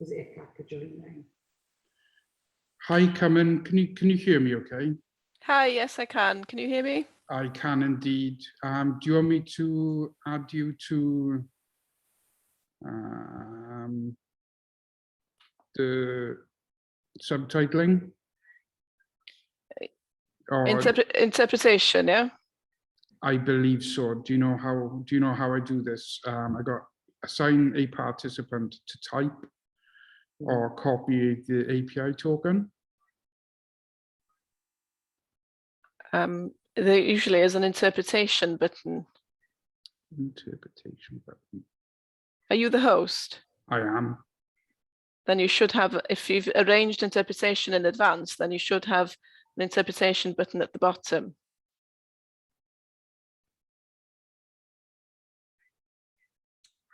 Is it a package or email? Hi, Cameron. Can you hear me okay? Hi, yes, I can. Can you hear me? I can indeed. Do you want me to add you to the subtitling? Or Interpretation, yeah? I believe so. Do you know how I do this? I got assign a participant to type or copy the API token. There usually is an interpretation button. Interpretation button. Are you the host? I am. Then you should have, if you've arranged interpretation in advance, then you should have an interpretation button at the bottom.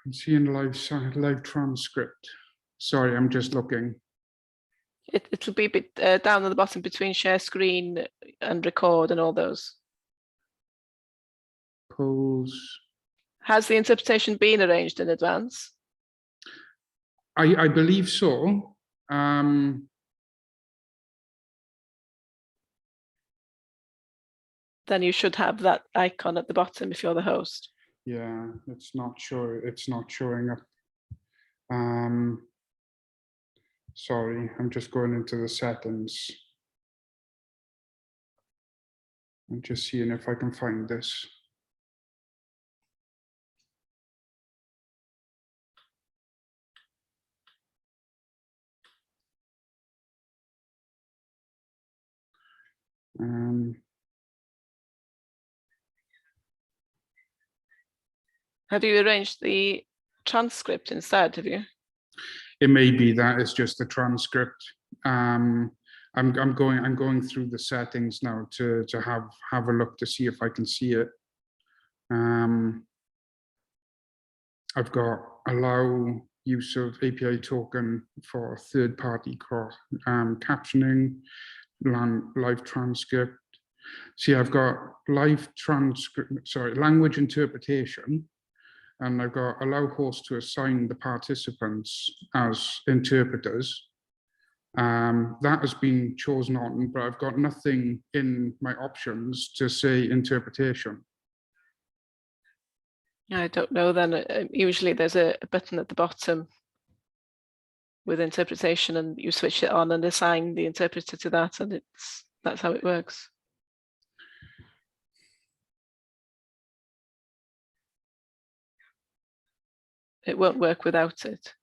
I'm seeing live transcript. Sorry, I'm just looking. It'll be down at the bottom between share screen and record and all those. Polls. Has the interpretation been arranged in advance? I believe so. Then you should have that icon at the bottom if you're the host. Yeah, it's not showing up. Sorry, I'm just going into the settings. I'm just seeing if I can find this. Have you arranged the transcript instead, have you? It may be that it's just the transcript. I'm going through the settings now to have a look to see if I can see it. I've got allow use of API token for third-party captioning, live transcript. See, I've got language interpretation, and I've got allow host to assign the participants as interpreters. That has been chosen on, but I've got nothing in my options to say interpretation. I don't know then. Usually there's a button at the bottom with interpretation, and you switch it on and assign the interpreter to that, and that's how it works. It won't work without it.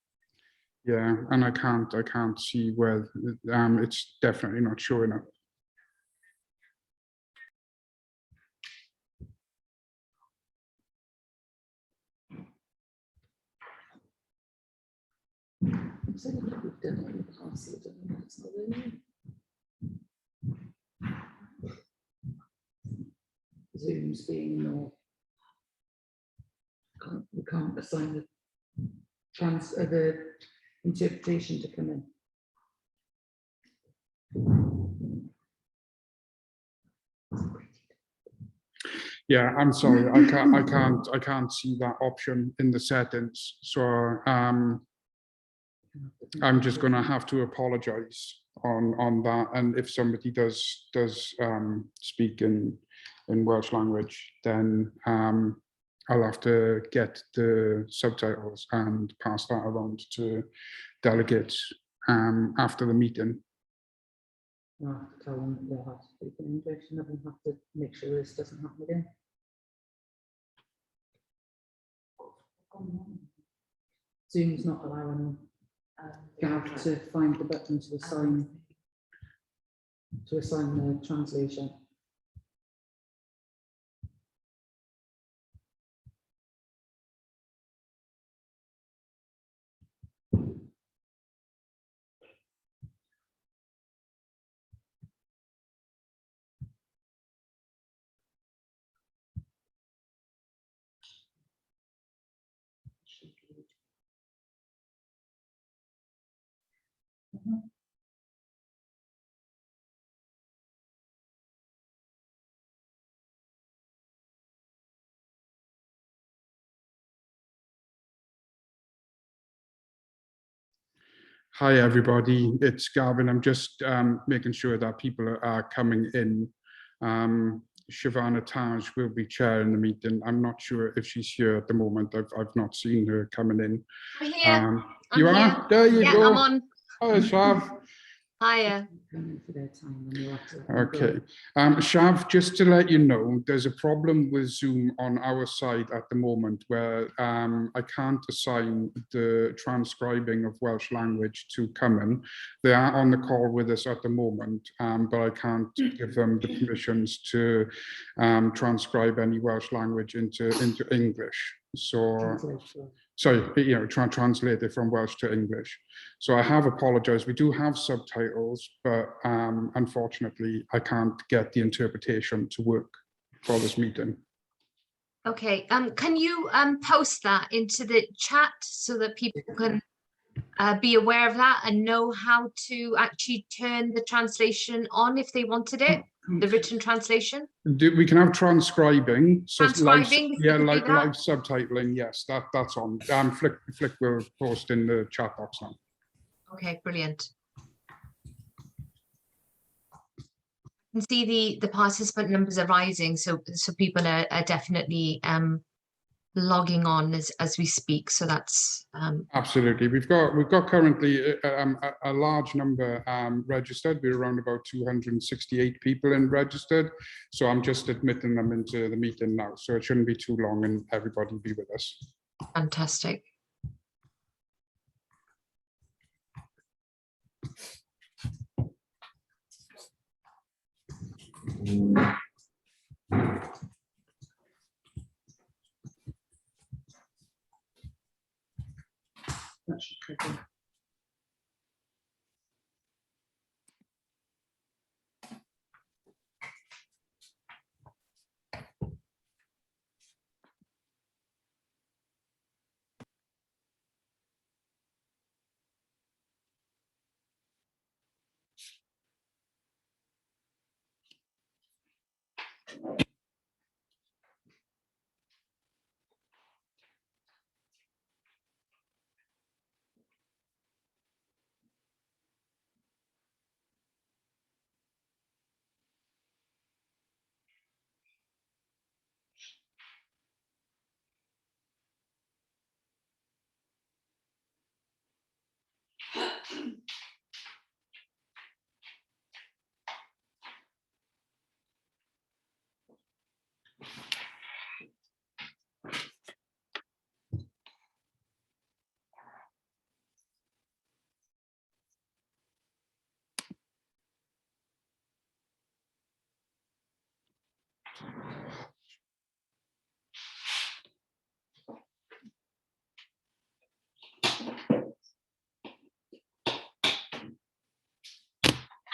Yeah, and I can't see where it's definitely not showing up. Zoom's being more. We can't assign the interpretation to come in. Yeah, I'm sorry, I can't see that option in the settings. So I'm just going to have to apologize on that. And if somebody does speak in Welsh language, then I'll have to get the subtitles and pass that around to delegates after the meeting. I'll have to tell them that they'll have to speak in English, and they'll have to make sure this doesn't happen again. Zoom's not allowing Gav to find the button to assign the translation. Hi, everybody. It's Gavin. I'm just making sure that people are coming in. Shavana Taj will be chairing the meeting. I'm not sure if she's here at the moment. I've not seen her coming in. I'm here. You I'm are? here. There you Yeah, go. I'm on. Hi, Shav. Hiya. Coming for their time and you'll have to let them go. Okay. Shav, just to let you know, there's a problem with Zoom on our side at the moment where I can't assign the transcribing of Welsh language to Cummin. They are on the call with us at the moment, but I can't give them the permissions to transcribe any Welsh language into English. So, Translate for- sorry, translate it from Welsh to English. So I have apologized. We do have subtitles, but unfortunately, I can't get the interpretation to work for this meeting. Okay. Can you post that into the chat so that people can be aware of that and know how to actually turn the translation on if they wanted it, the written translation? We can have transcribing. So Transcribing, if you yeah, can do like that. live subtitling. Yes, that's on. Flick will post in the chat box now. Okay, brilliant. You can see the participant numbers are rising, so people are definitely logging on as we speak. So that's Absolutely. We've got currently a large number registered. We're around about 268 people in registered. So I'm just admitting them into the meeting now. So it shouldn't be too long and everybody will be with us. fantastic. that should cover it.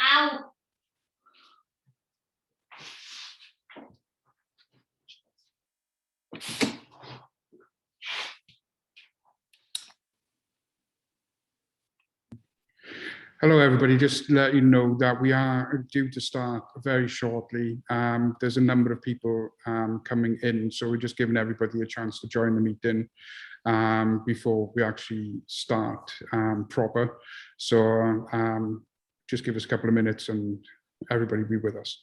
Ow. Hello, everybody. Just to let you know that we are due to start very shortly. There's a number of people coming in, so we're just giving everybody a chance to join the meeting before we actually start proper. So just give us a couple of minutes and everybody be with us.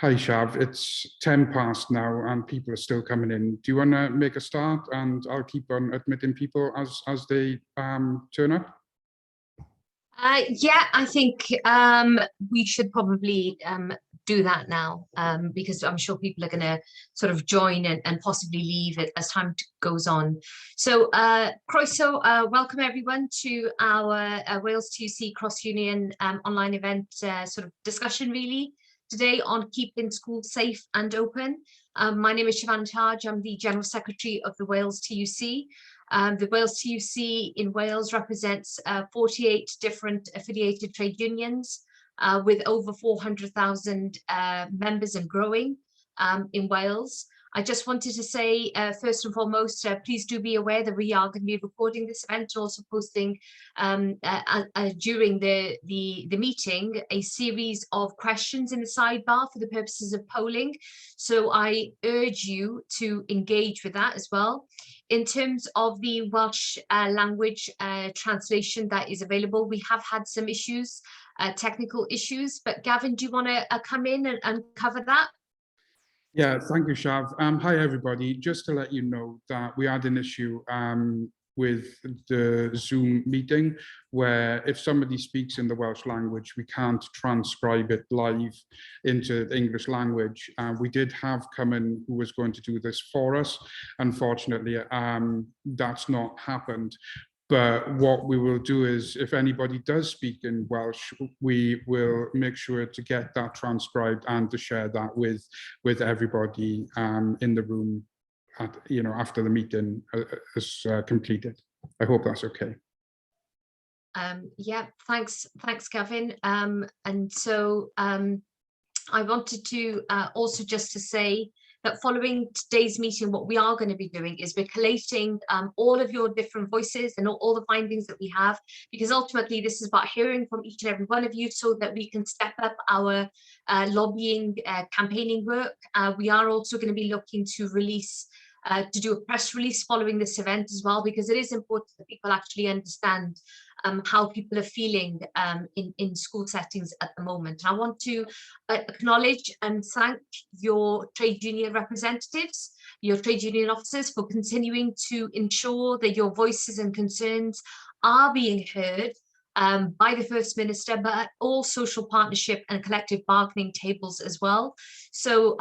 Hi, Shav. It's 10 past now and people are still coming in. Do you want to make a start, and I'll keep on admitting people as they turn up? Yeah, I think we should probably do that now, because I'm sure people are going to sort of join and possibly leave it as time goes on. So, Croeso, welcome everyone to our Wales TUC Cross Union online event sort of discussion, really, today on keeping schools safe and open. My name is Siobhan Taj. I'm the General Secretary of the Wales TUC. The Wales TUC in Wales represents 48 different affiliated trade unions with over 400,000 members and growing in Wales. I just wanted to say, first and foremost, please do be aware that we are going to be recording this event, also posting during the meeting a series of questions in the sidebar for the purposes of polling. So I urge you to engage with that as well. In terms of the Welsh language translation that is available, we have had some issues, technical issues, but Gavin, do you want to come in and cover that? Yeah, thank you, Shav. Hi, everybody. Just to let you know that we had an issue with the Zoom meeting where if somebody speaks in the Welsh language, we can't transcribe it live into the English language. We did have Cummin who was going to do this for us. Unfortunately, that's not happened. But what we will do is, if anybody does speak in Welsh, we will make sure to get that transcribed and to share that with everybody in the room, after the meeting is completed. I hope that's okay. Yeah, thanks, Gavin. And so I wanted to also just to say that following today's meeting, what we are going to be doing is we're collating all of your different voices and all the findings that we have, because ultimately this is about hearing from each and every one of you so that we can step up our lobbying campaigning work. We are also going to be looking to release to do a press release following this event as well, because it is important that people actually understand how people are feeling in school settings at the moment. And I want to acknowledge and thank your trade union representatives, your trade union officers, for continuing to ensure that your voices and concerns are being heard by the First Minister, but at all social partnership and collective bargaining tables as well. So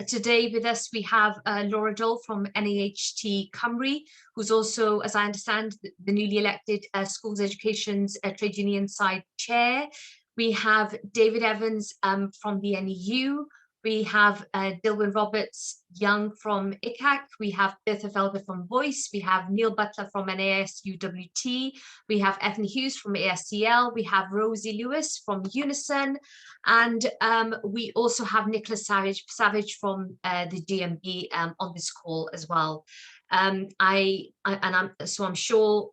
today with us, we have Laura Dole from NAHT Cymru, who's also, as I understand, the newly elected Schools Education's Trade Union side chair. We have David Evans from the NEU. We have Dilwyn Roberts Young from ICAC. We have Bertha Felber from Voice. We have Neil Butler from NASUWT. We have Ethan Hughes from ASCL. We have Rosie Lewis from Unison. And we also have Nicholas Savage from the GMB on this call as well. I'm sure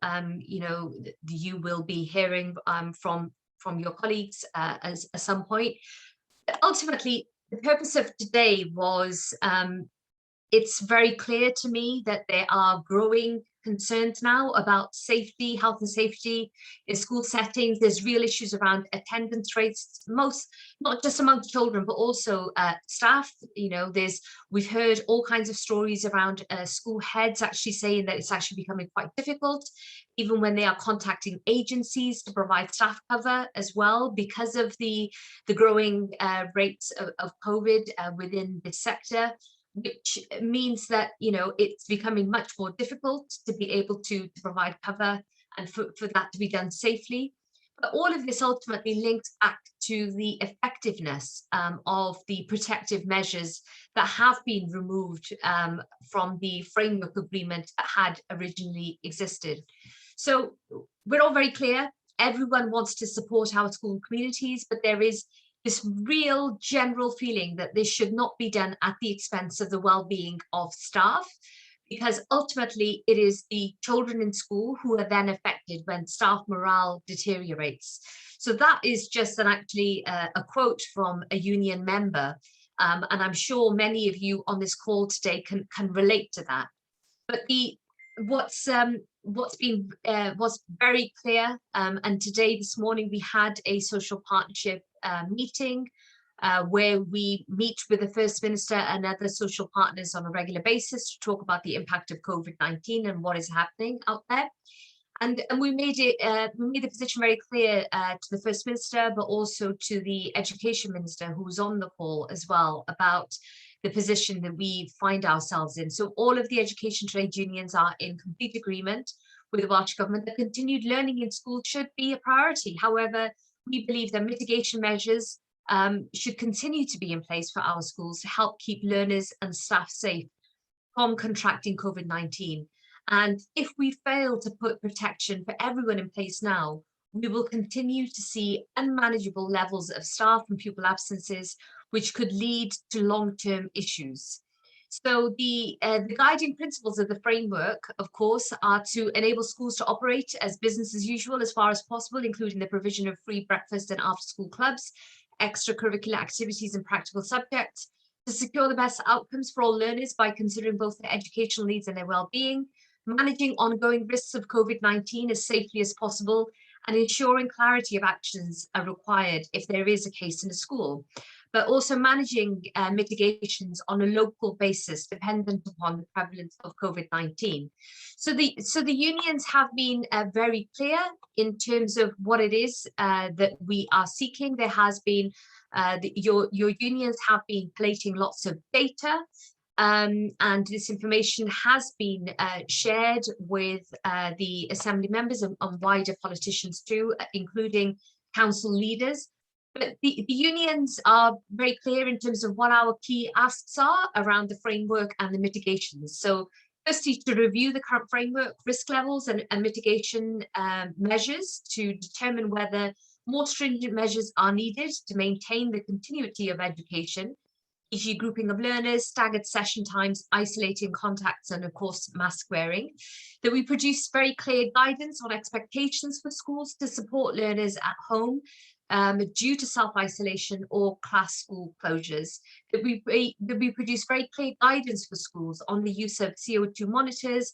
you will be hearing from your colleagues at some point. But ultimately, the purpose of today was, it's very clear to me that there are growing concerns now about safety, health and safety in school settings. There's real issues around attendance rates, not just among children, but also staff. We've heard all kinds of stories around school heads actually saying that it's actually becoming quite difficult, even when they are contacting agencies to provide staff cover as well, because of the growing rates of COVID within this sector, which means that, it's becoming much more difficult to be able to provide cover and for that to be done safely. But all of this ultimately links back to the effectiveness of the protective measures that have been removed from the framework agreement that had originally existed. So we're all very clear, everyone wants to support our school communities, but there is this real general feeling that this should not be done at the expense of the well-being of staff, because ultimately it is the children in school who are then affected when staff morale deteriorates. So that is just actually a quote from a union member, and I'm sure many of you on this call today can relate to that. But what's very clear, and today this morning we had a social partnership meeting where we meet with the First Minister and other social partners on a regular basis to talk about the impact of COVID-19 and what is happening out there. And we made the position very clear to the First Minister, but also to the Education Minister, who was on the call as well, about the position that we find ourselves in. So all of the education trade unions are in complete agreement with the Welsh Government that continued learning in school should be a priority. However, we believe that mitigation measures should continue to be in place for our schools to help keep learners and staff safe from contracting COVID-19. And if we fail to put protection for everyone in place now, we will continue to see unmanageable levels of staff and pupil absences, which could lead to long-term issues. So the guiding principles of the framework, of course, are to enable schools to operate as business as usual as far as possible, including the provision of free breakfast and after-school clubs, extracurricular activities and practical subjects, to secure the best outcomes for all learners by considering both their educational needs and their well-being, managing ongoing risks of COVID-19 as safely as possible, and ensuring clarity of actions are required if there is a case in a school, but also managing mitigations on a local basis dependent upon the prevalence of COVID-19. So the unions have been very clear in terms of what it is that we are seeking. There has been, your unions have been collating lots of data, and this information has been shared with the Assembly members and wider politicians too, including council leaders. But the unions are very clear in terms of what our key asks are around the framework and the mitigations. So firstly, to review the current framework, risk levels and mitigation measures to determine whether more stringent measures are needed to maintain the continuity of education, e.g. grouping of learners, staggered session times, isolating contacts, and of course, mask wearing. That we produce very clear guidance on expectations for schools to support learners at home due to self-isolation or class school closures. That we produce very clear guidance for schools on the use of CO2 monitors,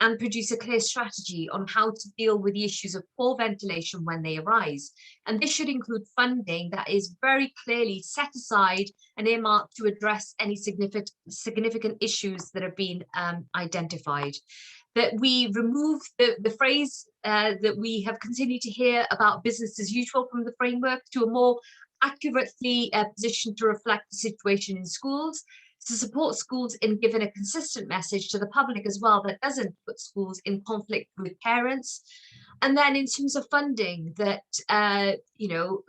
and produce a clear strategy on how to deal with the issues of poor ventilation when they arise. And this should include funding that is very clearly set aside and earmarked to address any significant issues that have been identified. That we remove the phrase that we have continued to hear about business as usual from the framework to a more accurately positioned to reflect the situation in schools, to support schools in giving a consistent message to the public as well that doesn't put schools in conflict with parents. And then in terms of funding, that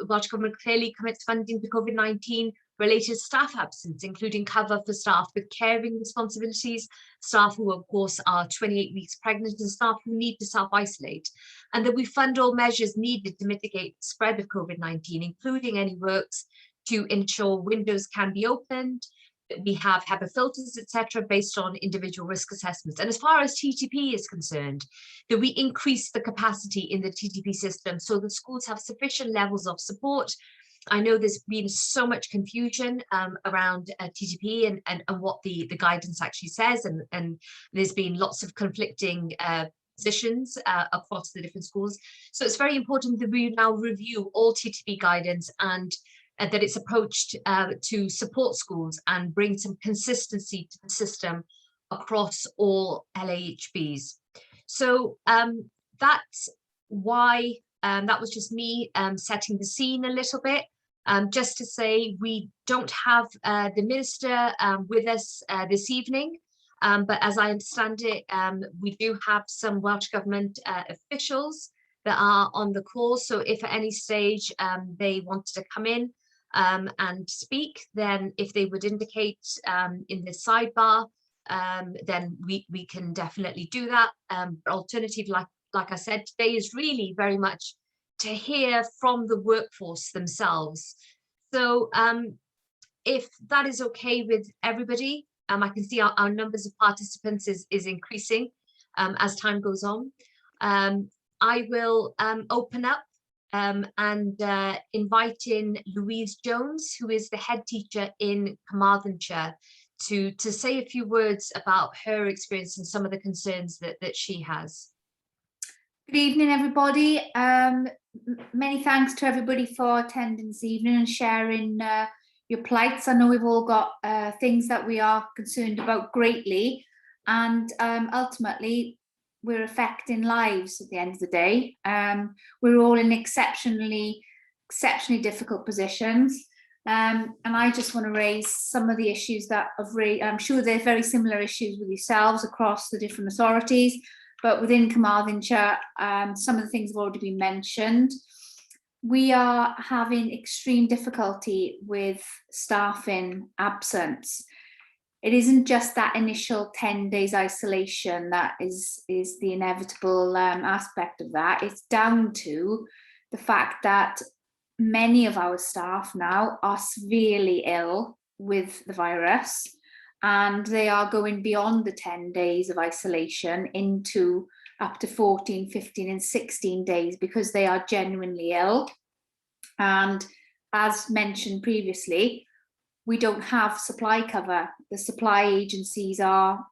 Welsh Government clearly commits funding to COVID-19 related staff absence, including cover for staff with caring responsibilities, staff who of course are 28 weeks pregnant, and staff who need to self-isolate, and that we fund all measures needed to mitigate the spread of COVID-19, including any works to ensure windows can be opened. We have HEPA filters, etc., based on individual risk assessments. And as far as TTP is concerned, that we increase the capacity in the TTP system so the schools have sufficient levels of support. I know there's been so much confusion around TTP and what the guidance actually says, and there's been lots of conflicting positions across the different schools. So it's very important that we now review all TTP guidance and that it's approached to support schools and bring some consistency to the system across all LAHBs. So that's why that was just me setting the scene a little bit. Just to say, we don't have the Minister with us this evening, but as I understand it, we do have some Welsh Government officials that are on the call. So if at any stage they wanted to come in and speak, then if they would indicate in the sidebar, then we can definitely do that. But alternative, like I said, today is really very much to hear from the workforce themselves. So if that is okay with everybody, I can see our numbers of participants is increasing as time goes on. I will open up and invite in Louise Jones, who is the head teacher in Carmarthenshire, to say a few words about her experience and some of the concerns that she has. Good evening, everybody. Many thanks to everybody for attending this evening and sharing your plights. I know we've all got things that we are concerned about greatly, and ultimately we're affecting lives at the end of the day. We're all in exceptionally difficult positions. And I just want to raise some of the issues that I've raised. I'm sure they're very similar issues with yourselves across the different authorities, but within Carmarthenshire, some of the things have already been mentioned. We are having extreme difficulty with staffing absence. It isn't just that initial 10 days isolation that is the inevitable aspect of that. It's down to the fact that many of our staff now are severely ill with the virus, and they are going beyond the 10 days of isolation into up to 14, 15 and 16 days because they are genuinely ill. And as mentioned previously, we don't have supply cover. The supply agencies are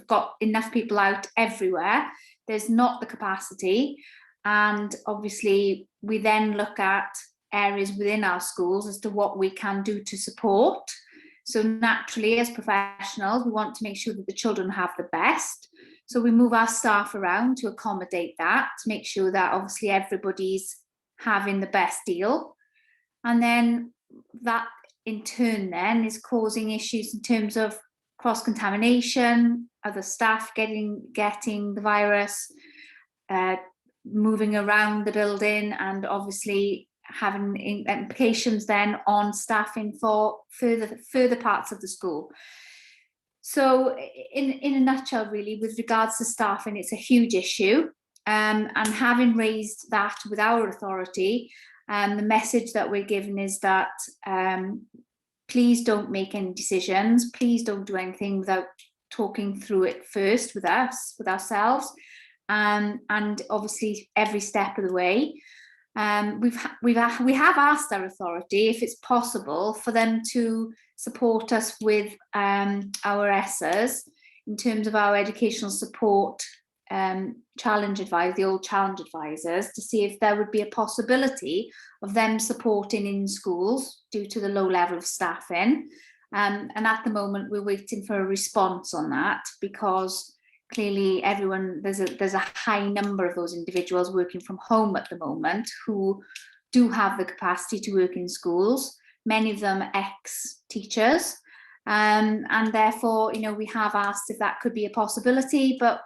got enough people out everywhere. There's not the capacity. And obviously we then look at areas within our schools as to what we can do to support. So naturally, as professionals, we want to make sure that the children have the best. So we move our staff around to accommodate that, to make sure that obviously everybody's having the best deal. And then that in turn then is causing issues in terms of cross-contamination, other staff getting the virus, moving around the building, and obviously having implications then on staffing for further parts of the school. So in a nutshell, really, with regards to staffing, it's a huge issue. And having raised that with our authority, the message that we're given is that please don't make any decisions. Please don't do anything without talking through it first with us, with ourselves, and obviously every step of the way. We have asked our authority if it's possible for them to support us with our ESSAs in terms of our educational support challenge advisors, the old challenge advisors, to see if there would be a possibility of them supporting in schools due to the low level of staffing. And at the moment we're waiting for a response on that, because clearly there's a high number of those individuals working from home at the moment who do have the capacity to work in schools, many of them ex-teachers, and therefore, you know, we have asked if that could be a possibility, but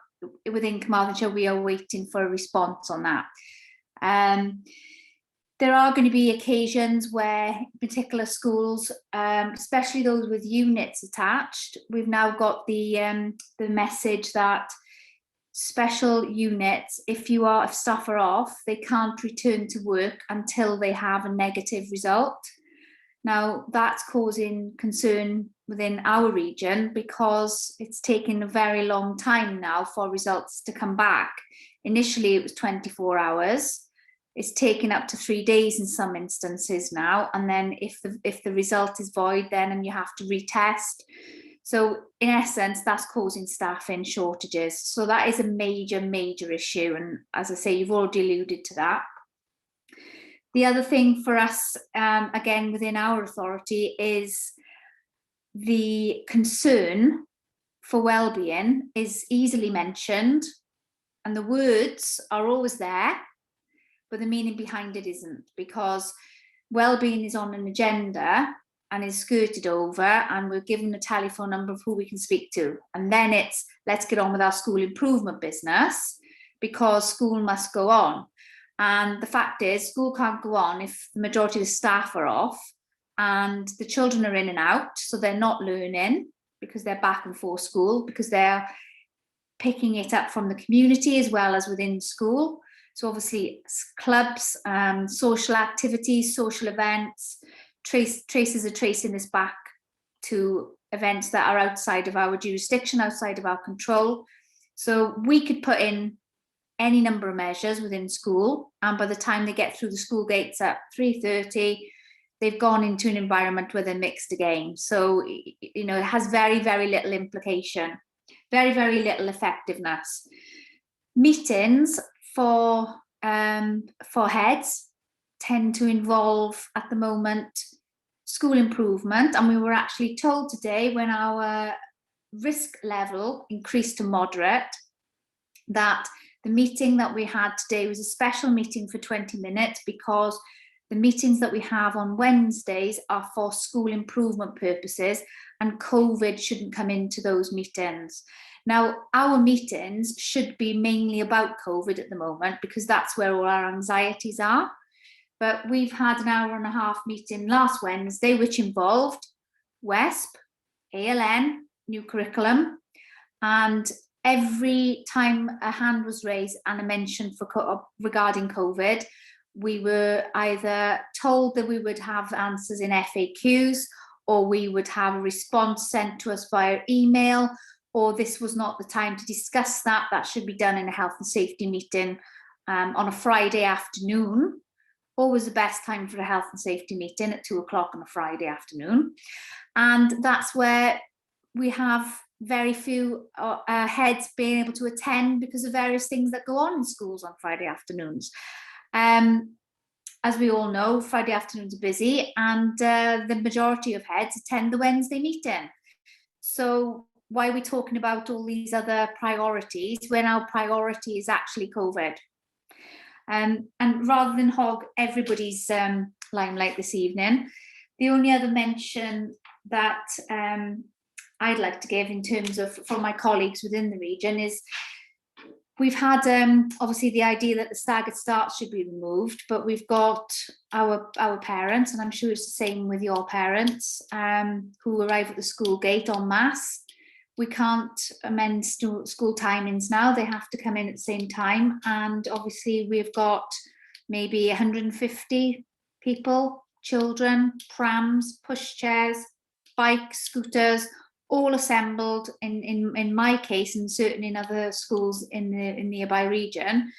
within Carmarthenshire we are waiting for a response on that. There are going to be occasions where particular schools, especially those with units attached, we've now got the message that special units, if staff are off, they can't return to work until they have a negative result. Now that's causing concern within our region because it's taken a very long time now for results to come back. Initially it was 24 hours. It's taken up to 3 days in some instances now, and then if the result is void, then and you have to retest. So in essence, that's causing staffing shortages. So that is a major issue, and as I say, you've already alluded to that. The other thing for us, again within our authority, is the concern for well-being is easily mentioned, and the words are always there, but the meaning behind it isn't, because well-being is on an agenda and is skirted over, and we're given a telephone number of who we can speak to. And then it's, let's get on with our school improvement business, because school must go on. And the fact is, school can't go on if the majority of the staff are off and the children are in and out, so they're not learning because they're back and forth school, because they're picking it up from the community as well as within school. So obviously clubs, social activities, social events, traces are tracing this back to events that are outside of our jurisdiction, outside of our control. So we could put in any number of measures within school, and by the time they get through the school gates at 3:30, they've gone into an environment where they're mixed again. So, you know, it has very little implication, very little effectiveness. Meetings for heads tend to involve at the moment school improvement, and we were actually told today, when our risk level increased to moderate, that the meeting that we had today was a special meeting for 20 minutes, because the meetings that we have on Wednesdays are for school improvement purposes, and COVID shouldn't come into those meetings. Now, our meetings should be mainly about COVID at the moment, because that's where all our anxieties are. But we've had an hour and a half meeting last Wednesday, which involved WESP, ALN, new curriculum, and every time a hand was raised and a mention regarding COVID, we were either told that we would have answers in FAQs, or we would have a response sent to us via email, or this was not the time to discuss that. That should be done in a health and safety meeting on a Friday afternoon. Always the best time for a health and safety meeting, at 2 o'clock on a Friday afternoon. And that's where we have very few heads being able to attend because of various things that go on in schools on Friday afternoons. As we all know, Friday afternoons are busy, and the majority of heads attend the Wednesday meeting. So why are we talking about all these other priorities when our priority is actually COVID? And rather than hog everybody's limelight this evening, the only other mention that I'd like to give in terms of from my colleagues within the region is, we've had obviously the idea that the staggered starts should be removed, but we've got our parents, and I'm sure it's the same with your parents, who arrive at the school gate en masse. We can't amend school timings now. They have to come in at the same time. And obviously we've got maybe 150 people, children, prams, pushchairs, bikes, scooters, all assembled in my case, and certainly in other schools in the nearby region.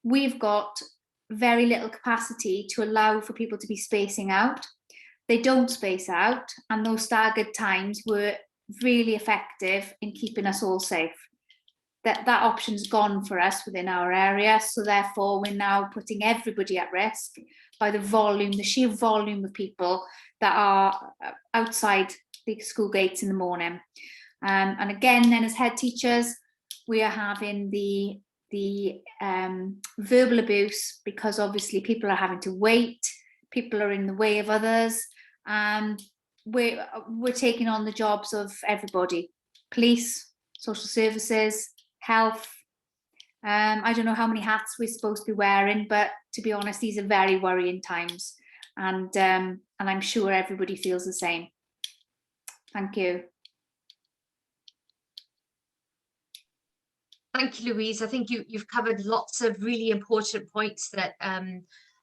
We've got very little capacity to allow for people to be spacing out. They don't space out, and those staggered times were really effective in keeping us all safe. That option's gone for us within our area, so therefore we're now putting everybody at risk by the sheer volume of people that are outside the school gates in the morning. And again, then as head teachers, we are having the verbal abuse, because obviously people are having to wait, people are in the way of others, and we're taking on the jobs of everybody: police, social services, health. I don't know how many hats we're supposed to be wearing, but to be honest, these are very worrying times, and I'm sure everybody feels the same. Thank you. Thank you, Louise. I think you've covered lots of really important points that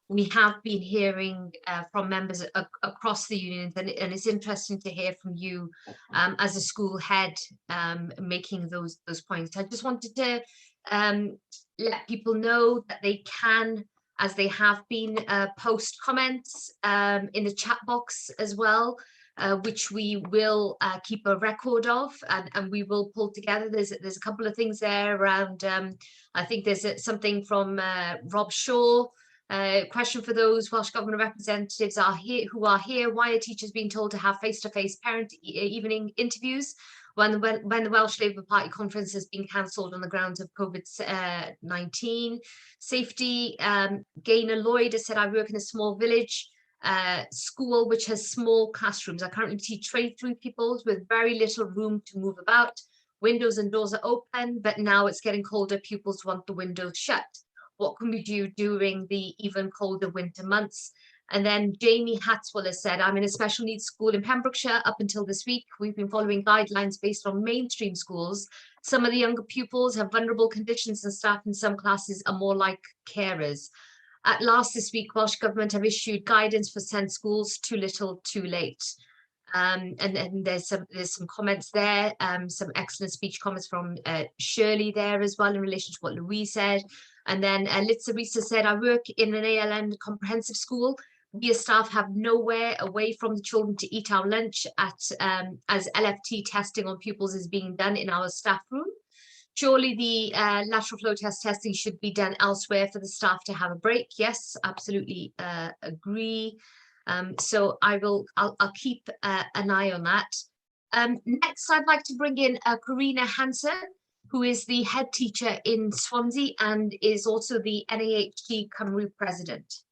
we have been hearing from members across the union, and it's interesting to hear from you as a school head making those points. I just wanted to let people know that they can, as they have been, post comments in the chat box as well, which we will keep a record of, and we will pull together. There's a couple of things there around, I think there's something from Rob Shaw. Question for those Welsh Government representatives who are here: why are teachers being told to have face-to-face parent evening interviews when the Welsh Labour Party conference has been cancelled on the grounds of COVID-19? Safety. Gaynor Lloyd has said, I work in a small village school which has small classrooms. I currently teach 23 pupils with very little room to move about. Windows and doors are open, but now it's getting colder. Pupils want the windows shut. What can we do during the even colder winter months? And then Jamie Hatswell has said, I'm in a special needs school in Pembrokeshire. Up until this week, we've been following guidelines based on mainstream schools. Some of the younger pupils have vulnerable conditions, and staff in some classes are more like carers. At last this week, Welsh Government have issued guidance for SEND schools, too little, too late. And there's some comments there, some excellent speech comments from Shirley there as well in relation to what Louise said. And then Litsa said, I work in an ALN comprehensive school. We as staff have nowhere away from the children to eat our lunch as LFT testing on pupils is being done in our staff room. Surely the lateral flow test testing should be done elsewhere for the staff to have a break. Yes, absolutely agree. So I'll keep an eye on that. Next, I'd like to bring in Karina Hansen, who is the head teacher in Swansea and is also the NAHT Cymru president.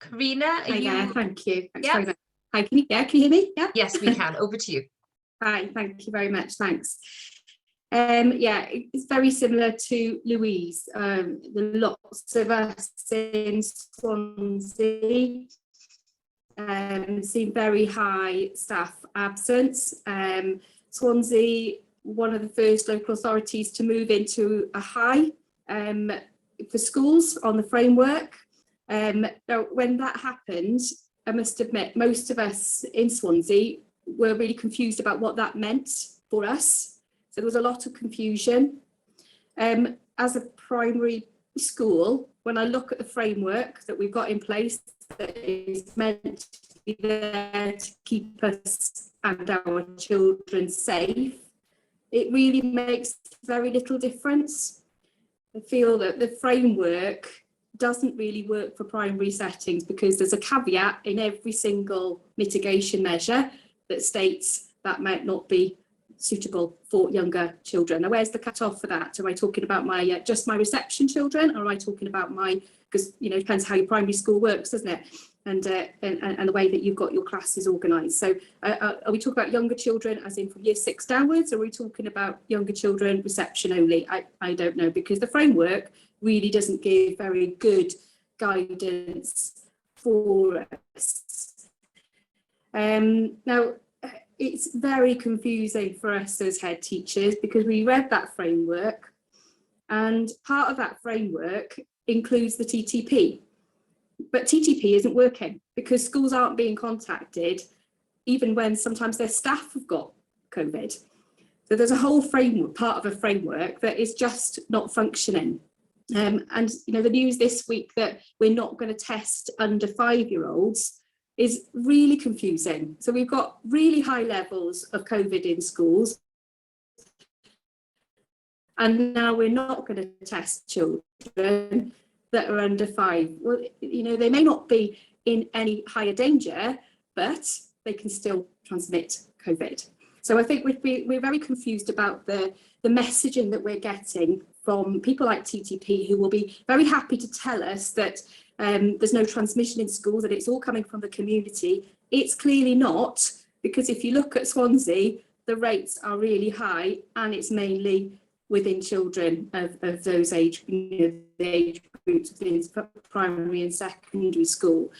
Karina, are Hi you? there, thank you. Thanks Yeah. very much. Hi, can you hear me? Yeah. Yes, we can. Over to you. Hi, thank you very much. Thanks. Yeah, it's very similar to Louise. The lots of us in Swansea seen very high staff absence. Swansea, one of the first local authorities to move into a high for schools on the framework. Now, when that happened, I must admit, most of us in Swansea were really confused about what that meant for us. So there was a lot of confusion. As a primary school, when I look at the framework that we've got in place that is meant to be there to keep us and our children safe, it really makes very little difference. I feel that the framework doesn't really work for primary settings because there's a caveat in every single mitigation measure that states that might not be suitable for younger children. Now, where's the cut-off for that? Am I talking about my just my reception children, or am I talking about my, because you know, it depends how your primary school works, doesn't it? And the way that you've got your classes organised. So are we talking about younger children as in from year 6 downwards, or are we talking about younger children reception only? I don't know, because the framework really doesn't give very good guidance for us. Now, it's very confusing for us as head teachers because we read that framework and part of that framework includes the TTP. But TTP isn't working because schools aren't being contacted even when sometimes their staff have got COVID. So there's a whole framework, part of a framework that is just not functioning. And you know, the news this week that we're not going to test under 5-year-olds is really confusing. So we've got really high levels of COVID in schools. And now we're not going to test children that are under 5. Well, you know, they may not be in any higher danger, but they can still transmit COVID. So I think we're very confused about the messaging that we're getting from people like TTP, who will be very happy to tell us that there's no transmission in schools, that it's all coming from the community. It's clearly not, because if you look at Swansea, the rates are really high and it's mainly within children of those age, you know, the age groups within primary and secondary school.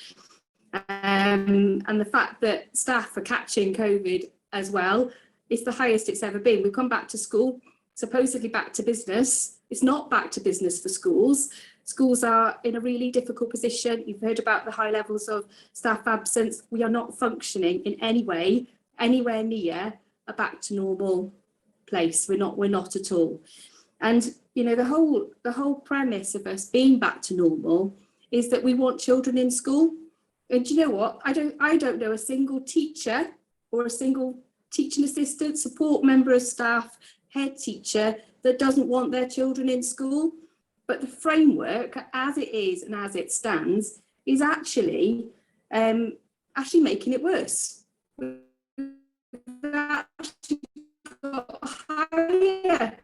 And the fact that staff are catching COVID as well, it's the highest it's ever been. We've come back to school, supposedly back to business. It's not back to business for schools. Schools are in a really difficult position. You've heard about the high levels of staff absence. We are not functioning in any way, anywhere near a back to normal place. We're not at all. And you know, the whole premise of us being back to normal is that we want children in school. And do you know what? I don't know a single teacher or a single teaching assistant, support member of staff, head teacher that doesn't want their children in school. But the framework, as it is and as it stands, is actually making it worse. Higher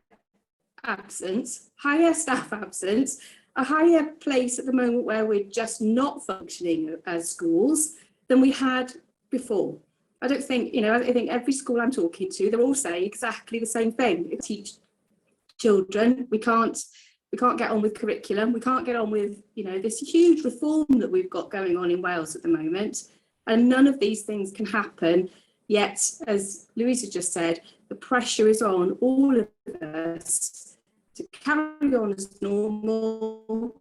absence, higher staff absence, a higher place at the moment where we're just not functioning as schools than we had before. I don't think, you know, I think every school I'm talking to, they're all saying exactly the same thing. We teach children, we can't get on with curriculum, we can't get on with, you know, this huge reform that we've got going on in Wales at the moment, and none of these things can happen. Yet, as Louisa just said, the pressure is on all of us to carry on as normal,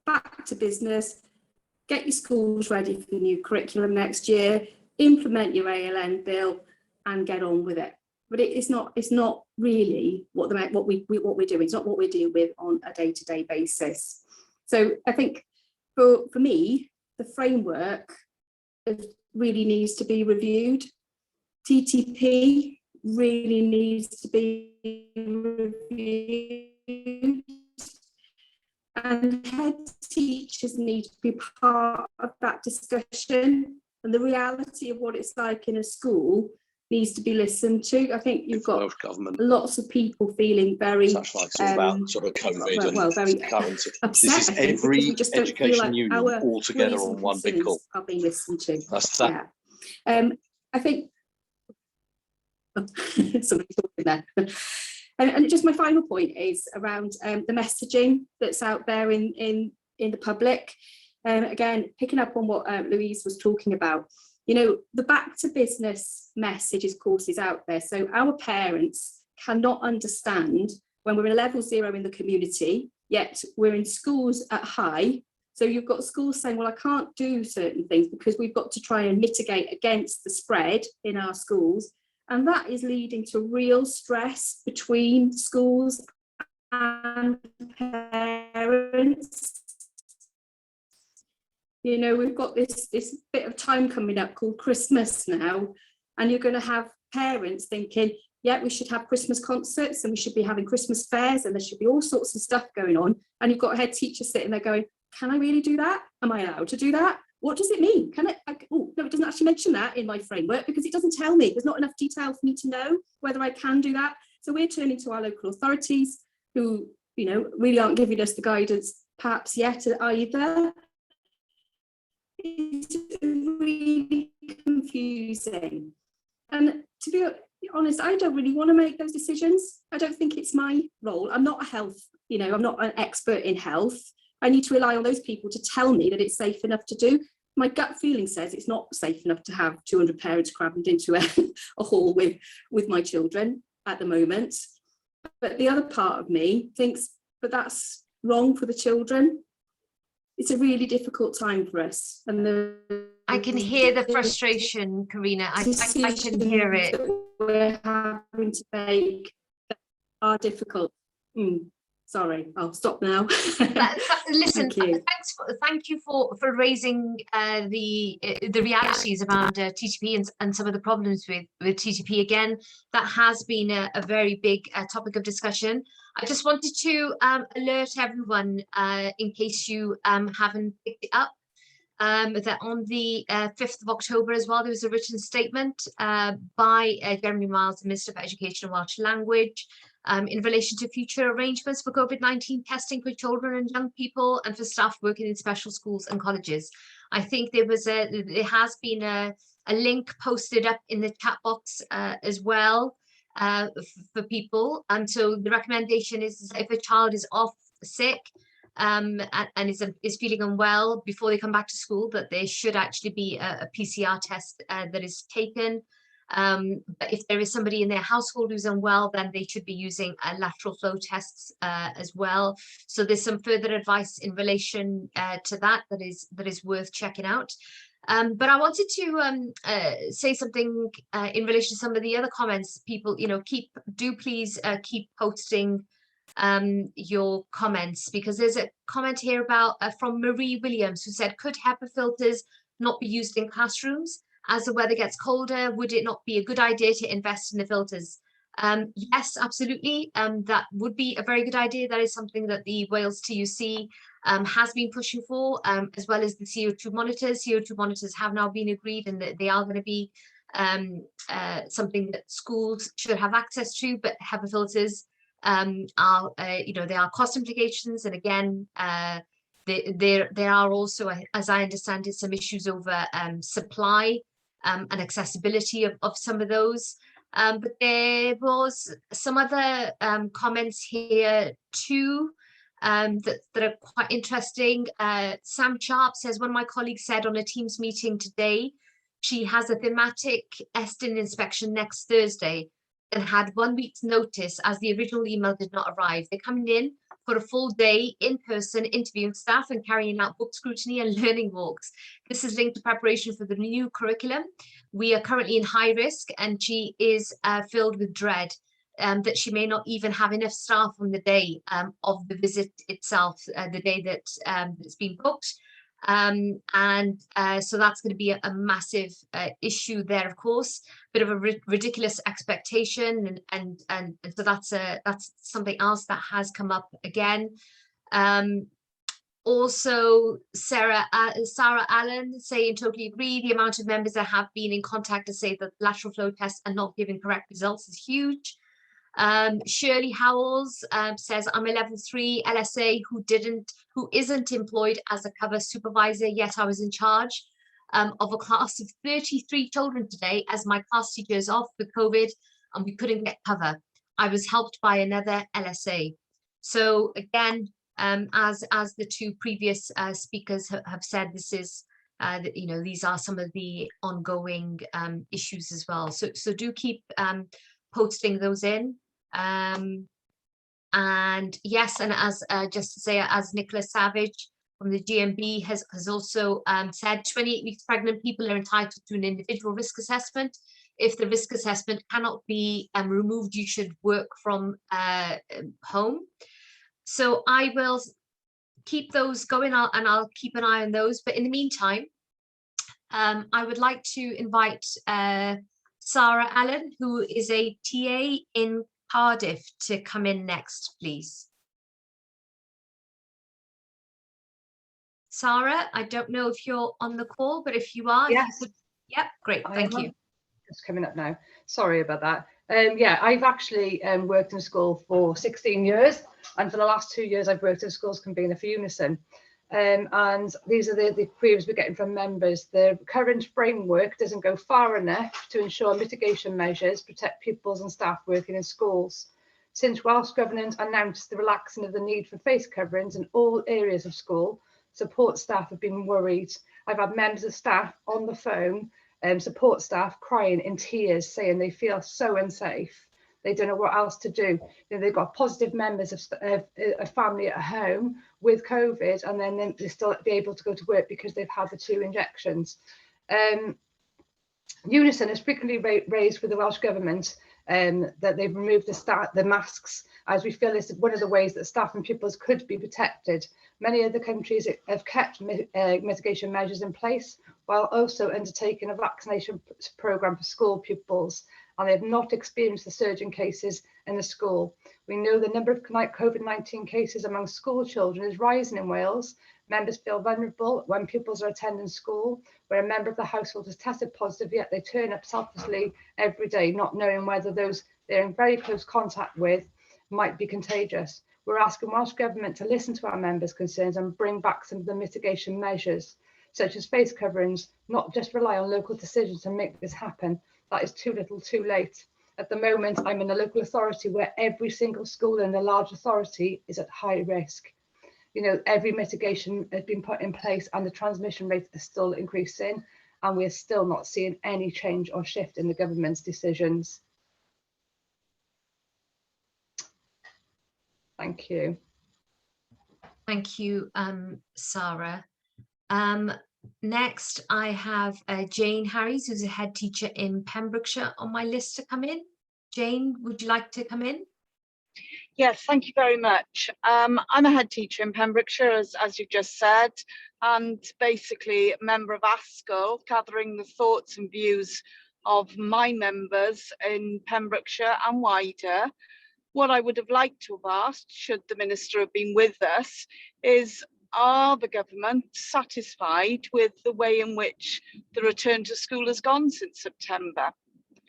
back to business, get your schools ready for the new curriculum next year, implement your ALN bill, and get on with it. But it's not really what we're doing. It's not what we're dealing with on a day-to-day basis. So I think for me, the framework really needs to be reviewed. TTP really needs to be reviewed. And head teachers need to be part of that discussion, and the reality of what it's like in a school needs to be listened to. I think you've got Welsh government, lots of people feeling very such like it's all about sort of COVID and well, very current. upset. This is I think, because every we just don't feel education like union our all together worries on and one big concerns call. are being listened to. That's that. Yeah. I think somebody's talking there. And just my final point is around the messaging that's out there in the public. Again, picking up on what Louise was talking about, you know, the back to business message, of course, is out there. So our parents cannot understand when we're in level 0 in the community, yet we're in schools at high. So you've got schools saying, well, I can't do certain things because we've got to try and mitigate against the spread in our schools. And that is leading to real stress between schools and parents. You know, we've got this bit of time coming up called Christmas now, and you're going to have parents thinking, yeah, we should have Christmas concerts and we should be having Christmas fairs and there should be all sorts of stuff going on. And you've got a head teacher sitting there going, can I really do that? Am I allowed to do that? What does it mean? Can oh, no, it doesn't actually mention that in my framework because it doesn't tell me. There's not enough detail for me to know whether I can do that. So we're turning to our local authorities who, you know, really aren't giving us the guidance perhaps yet either. It's really confusing. And to be honest, I don't really want to make those decisions. I don't think it's my role. I'm not a health, you know, I'm not an expert in health. I need to rely on those people to tell me that it's safe enough to do. My gut feeling says it's not safe enough to have 200 parents crammed into a hall with my children at the moment. But the other part of me thinks, but that's wrong for the children. It's a really difficult time for us. And I can hear the frustration, Karina. I can hear it. We're having to make are difficult. Sorry, I'll stop now. Listen, Thank thank you for raising the realities around TTP and some of the problems with TTP. Again, that has been a very big topic of discussion. I just wanted to alert everyone, in case you haven't picked it up, that on the 5th of October as well, there was a written statement by Jeremy Miles, the Minister for Education and Welsh Language, in relation to future arrangements for COVID-19 testing for children and young people and for staff working in special schools and colleges. I think there has been a link posted up in the chat box as well for people. And so the recommendation is if a child is off sick and is feeling unwell before they come back to school, that there should actually be a PCR test that is taken. But if there is somebody in their household who's unwell, then they should be using lateral flow tests as well. So there's some further advice in relation to that is worth checking out. But I wanted to say something in relation to some of the other comments. People, you know, please keep posting your comments, because there's a comment here about from Marie Williams, who said, could HEPA filters not be used in classrooms? As the weather gets colder, would it not be a good idea to invest in the filters? Yes, absolutely. That would be a very good idea. That is something that the Wales TUC has been pushing for, as well as the CO2 monitors. CO2 monitors have now been agreed, and that they are going to be something that schools should have access to. But HEPA filters are, you know, there are cost implications, and again, there are also, as I understand it, some issues over supply and accessibility of some of those. But there was some other comments here too that are quite interesting. Sam Sharp says, one of my colleagues said on a Teams meeting today, she has a thematic Estin inspection next Thursday and had 1 week's notice as the original email did not arrive. They're coming in for a full day in person, interviewing staff and carrying out book scrutiny and learning walks. This is linked to preparation for the new curriculum. We are currently in high risk, and she is filled with dread that she may not even have enough staff on the day of the visit itself, the day that it's been booked. So that's going to be a massive issue there, of course. Bit of a ridiculous expectation, and so that's something else that has come up again. Also, Sarah Allen saying totally agree. The amount of members that have been in contact to say that lateral flow tests are not giving correct results is huge. Shirley Howells says, I'm a level 3 LSA who isn't employed as a cover supervisor, yet I was in charge of a class of 33 children today as my class teacher is off with COVID and we couldn't get cover. I was helped by another LSA. So again, as the two previous speakers have said, this is, you know, these are some of the ongoing issues as well. So do keep posting those in. And yes, and as just to say, as Nicholas Savage from the GMB has also said, 28 weeks pregnant people are entitled to an individual risk assessment. If the risk assessment cannot be removed, you should work from home. So I will keep those going and I'll keep an eye on those. But in the meantime, I would like to invite Sarah Allen, who is a TA in Cardiff, to come in next, please. Sarah, I don't know if you're on the call, but if you are, yes. you could, yep, great, thank you. It's coming up now. Sorry about that. Yeah, I've actually worked in school for 16 years, and for the last 2 years I've worked in schools convener for Unison. And these are the queries we're getting from members. The current framework doesn't go far enough to ensure mitigation measures protect pupils and staff working in schools. Since Welsh Government announced the relaxing of the need for face coverings in all areas of school, support staff have been worried. I've had members of staff on the phone, support staff crying in tears, saying they feel so unsafe. They don't know what else to do. You know, they've got positive members of a family at home with COVID, and then they still be able to go to work because they've had the 2 injections. Unison has frequently raised with the Welsh Government that they've removed the masks, as we feel is one of the ways that staff and pupils could be protected. Many other countries have kept mitigation measures in place while also undertaking a vaccination programme for school pupils, and they have not experienced the surge in cases in the school. We know the number of COVID-19 cases among school children is rising in Wales. Members feel vulnerable when pupils are attending school, where a member of the household has tested positive, yet they turn up selflessly every day, not knowing whether those they're in very close contact with might be contagious. We're asking Welsh Government to listen to our members' concerns and bring back some of the mitigation measures, such as face coverings, not just rely on local decisions to make this happen. That is too little too late. At the moment, I'm in a local authority where every single school in the large authority is at high risk. You know, every mitigation has been put in place and the transmission rate is still increasing, and we're still not seeing any change or shift in the government's decisions. Thank you. Thank you, Sarah. Next, I have Jane Harries, who's a head teacher in Pembrokeshire, on my list to come in. Jane, would you like to come in? Yes, thank you very much. I'm a head teacher in Pembrokeshire, as you just said, and basically a member of ASCL, gathering the thoughts and views of my members in Pembrokeshire and wider. What I would have liked to have asked, should the Minister have been with us, is are the government satisfied with the way in which the return to school has gone since September?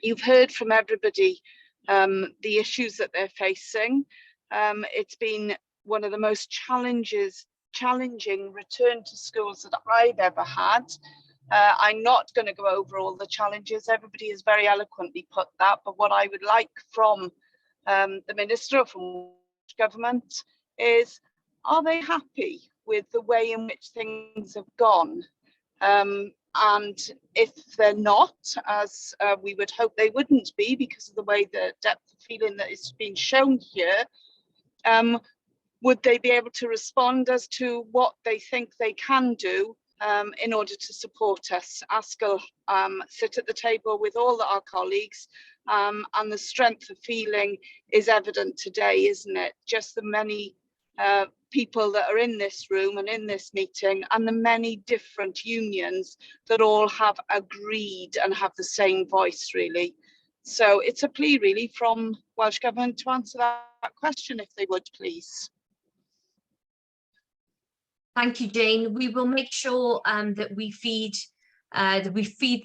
You've heard from everybody the issues that they're facing. It's been one of the most challenging return to schools that I've ever had. I'm not going to go over all the challenges. Everybody has very eloquently put that, but what I would like from the Minister or from government is, are they happy with the way in which things have gone? And if they're not, as we would hope they wouldn't be because of the way the depth of feeling that is being shown here, would they be able to respond as to what they think they can do in order to support us? ASCL sit at the table with all our colleagues, and the strength of feeling is evident today, isn't it? Just the many people that are in this room and in this meeting, and the many different unions that all have agreed and have the same voice, really. So it's a plea really from Welsh Government to answer that question, if they would, please. Thank you, Jane. We will make sure that we feed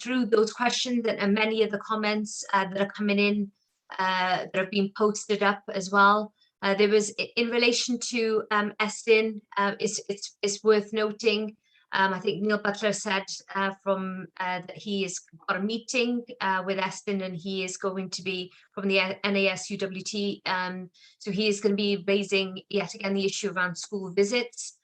through those questions and many of the comments that are coming in that have been posted up as well. There was, in relation to Estyn, it's worth noting. I think Neil Butler said that he has got a meeting with Estyn, and he is going to be from the NASUWT. So he is going to be raising yet again the issue around school visits.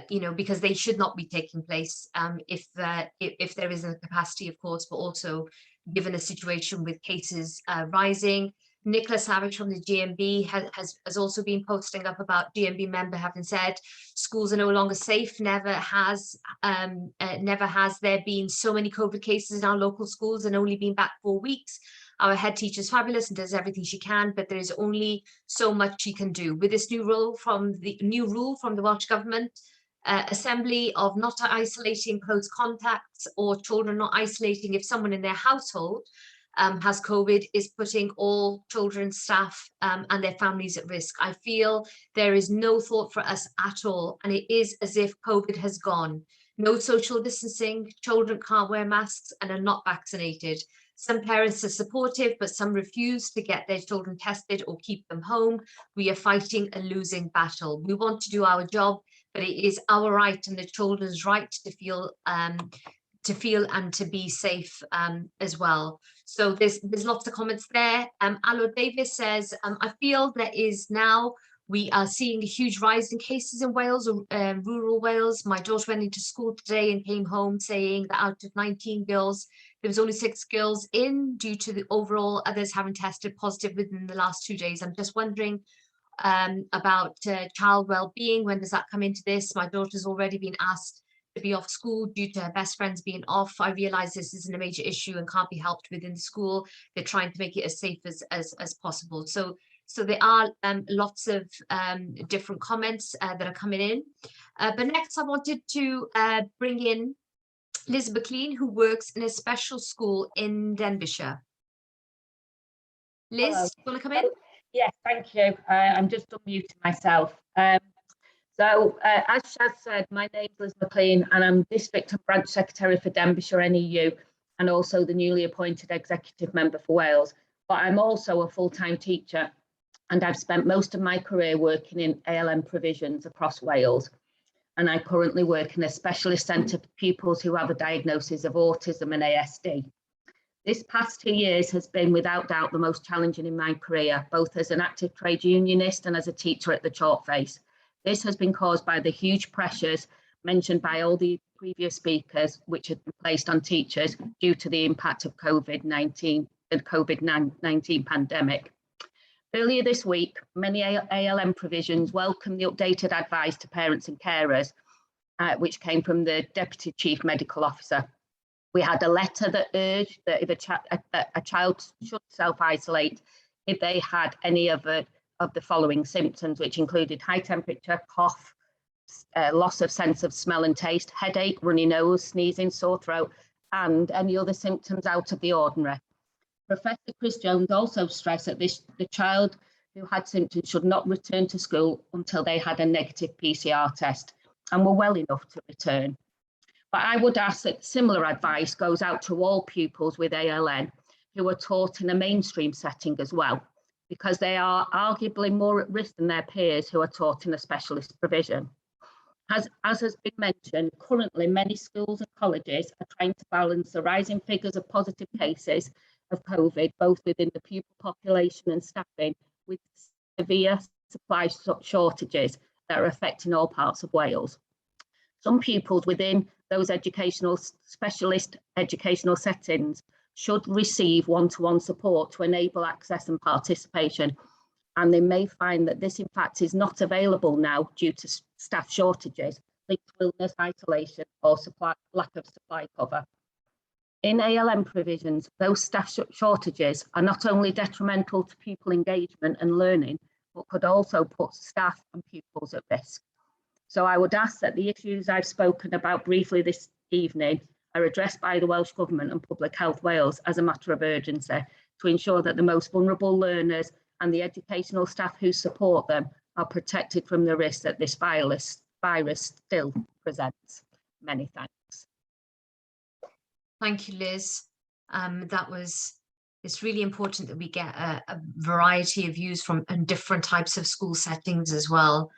You know, because they should not be taking place if there is a capacity, of course, but also given a situation with cases rising. Nicola Savage from the GMB has also been posting up about GMB member having said schools are no longer safe. Never has there been so many COVID cases in our local schools, and only been back 4 weeks. Our head teacher is fabulous and does everything she can, but there is only so much she can do. With this new rule from the Welsh Government, assembly of not isolating close contacts or children not isolating if someone in their household has COVID is putting all children, staff and their families at risk. I feel there is no thought for us at all, and it is as if COVID has gone. No social distancing, children can't wear masks and are not vaccinated. Some parents are supportive, but some refuse to get their children tested or keep them home. We are fighting a losing battle. We want to do our job, but it is our right and the children's right to feel and to be safe as well. So there's lots of comments there. Alo Davis says, I feel there is now, we are seeing a huge rise in cases in Wales, rural Wales. My daughter went into school today and came home saying that out of 19 girls, there was only 6 girls in due to the overall others having tested positive within the last 2 days. I'm just wondering about child well-being. When does that come into this? My daughter's already been asked to be off school due to her best friends being off. I realise this isn't a major issue and can't be helped within the school. They're trying to make it as safe as possible. So there are lots of different comments that are coming in. But next I wanted to bring in Liz McLean, who works in a special school in Denbighshire. Liz, Hello. you want to come in? Yes, thank you. I'm just unmuting myself. So as Shaz said, my name is Liz McLean and I'm District and Branch Secretary for Denbighshire NEU and also the newly appointed Executive Member for Wales. But I'm also a full-time teacher and I've spent most of my career working in ALM provisions across Wales. And I currently work in a specialist centre for pupils who have a diagnosis of autism and ASD. This past 2 years has been without doubt the most challenging in my career, both as an active trade unionist and as a teacher at the chalkface. This has been caused by the huge pressures mentioned by all the previous speakers, which have been placed on teachers due to the impact of COVID-19 pandemic. Earlier this week, many ALM provisions welcomed the updated advice to parents and carers, which came from the Deputy Chief Medical Officer. We had a letter that urged that if a child should self-isolate if they had any of the following symptoms, which included high temperature, cough, loss of sense of smell and taste, headache, runny nose, sneezing, sore throat, and any other symptoms out of the ordinary. Professor Chris Jones also stressed that the child who had symptoms should not return to school until they had a negative PCR test and were well enough to return. But I would ask that similar advice goes out to all pupils with ALN who are taught in a mainstream setting as well, because they are arguably more at risk than their peers who are taught in a specialist provision. As has been mentioned, currently many schools and colleges are trying to balance the rising figures of positive cases of COVID, both within the pupil population and staffing, with severe supply shortages that are affecting all parts of Wales. Some pupils within those specialist educational settings should receive one-to-one support to enable access and participation. And they may find that this in fact is not available now due to staff shortages, linked to illness, isolation or lack of supply cover. In ALM provisions, those staff shortages are not only detrimental to pupil engagement and learning, but could also put staff and pupils at risk. So I would ask that the issues I've spoken about briefly this evening are addressed by the Welsh Government and Public Health Wales as a matter of urgency to ensure that the most vulnerable learners and the educational staff who support them are protected from the risk that this virus still presents. Many thanks. Thank you, Liz. It's really important that we get a variety of views from different types of school settings as well.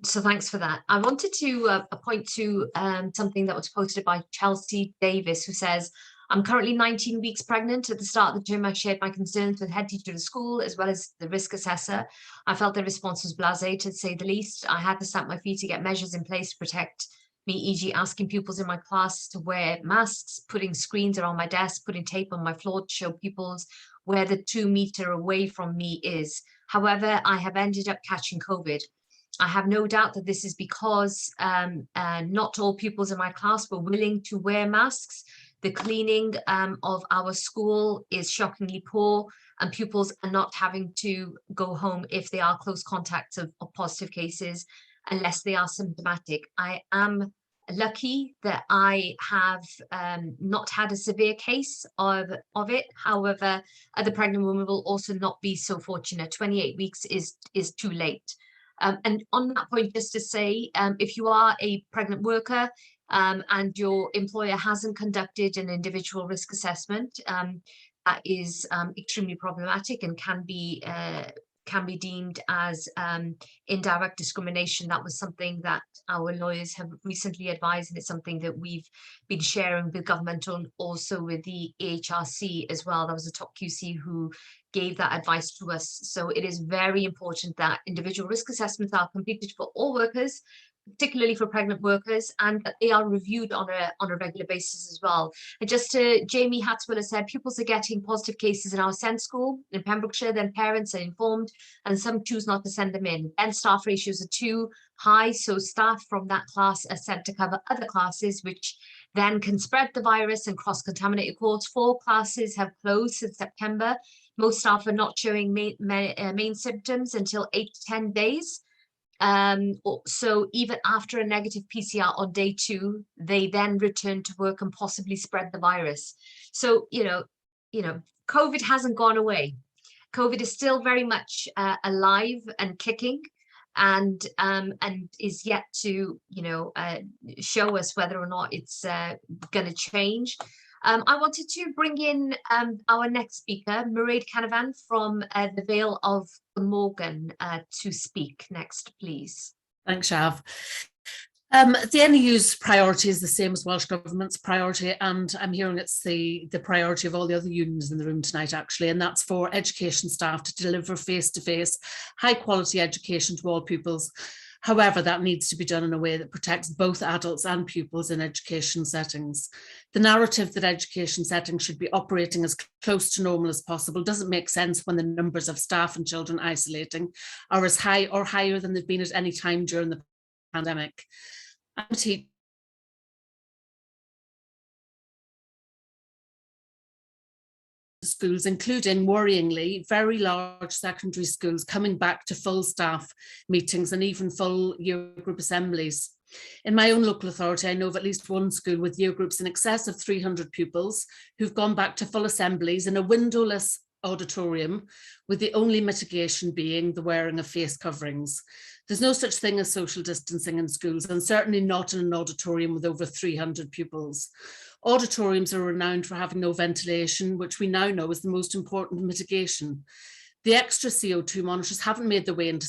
So thanks for that. I wanted to point to something that was posted by Chelsea Davis, who says, I'm currently 19 weeks pregnant. At the start of the term, I shared my concerns with head teacher of the school, as well as the risk assessor. I felt their response was blasé, to say the least. I had to stamp my feet to get measures in place to protect me, e.g. asking pupils in my class to wear masks, putting screens around my desk, putting tape on my floor to show pupils where the 2 meter away from me is. However, I have ended up catching COVID. I have no doubt that this is because not all pupils in my class were willing to wear masks. The cleaning of our school is shockingly poor, and pupils are not having to go home if they are close contacts of positive cases, unless they are symptomatic. I am lucky that I have not had a severe case of it. However, other pregnant women will also not be so fortunate. 28 weeks is too late. And on that point, just to say, if you are a pregnant worker and your employer hasn't conducted an individual risk assessment, that is extremely problematic and can be deemed as indirect discrimination. That was something that our lawyers have recently advised, and it's something that we've been sharing with government and also with the EHRC as well. That was a top QC who gave that advice to us. So it is very important that individual risk assessments are completed for all workers, particularly for pregnant workers, and that they are reviewed on a regular basis as well. And just to Jamie Hatswiller said, pupils are getting positive cases in our SEND school in Pembrokeshire, then parents are informed and some choose not to send them in. And staff ratios are too high, so staff from that class are sent to cover other classes, which then can spread the virus and cross-contaminate your course. 4 classes have closed since September. Most staff are not showing main symptoms until 8 to 10 days. So even after a negative PCR on day 2, they then return to work and possibly spread the virus. So, you know, COVID hasn't gone away. COVID is still very much alive and kicking, and is yet to, show us whether or not it's going to change. I wanted to bring in our next speaker, Mairead Canavan from the Vale of Glamorgan to speak next, please. Thanks, Shav. The NEU's priority is the same as Welsh Government's priority, and I'm hearing it's the priority of all the other unions in the room tonight, actually, and that's for education staff to deliver face-to-face, high-quality education to all pupils. However, that needs to be done in a way that protects both adults and pupils in education settings. The narrative that education settings should be operating as close to normal as possible doesn't make sense when the numbers of staff and children isolating are as high or higher than they've been at any time during the pandemic. Schools, including, worryingly, very large secondary schools coming back to full staff meetings and even full year group assemblies. In my own local authority, I know of at least one school with year groups in excess of 300 pupils who've gone back to full assemblies in a windowless auditorium, with the only mitigation being the wearing of face coverings. There's no such thing as social distancing in schools, and certainly not in an auditorium with over 300 pupils. Auditoriums are renowned for having no ventilation, which we now know is the most important mitigation. The extra CO2 monitors haven't made their way into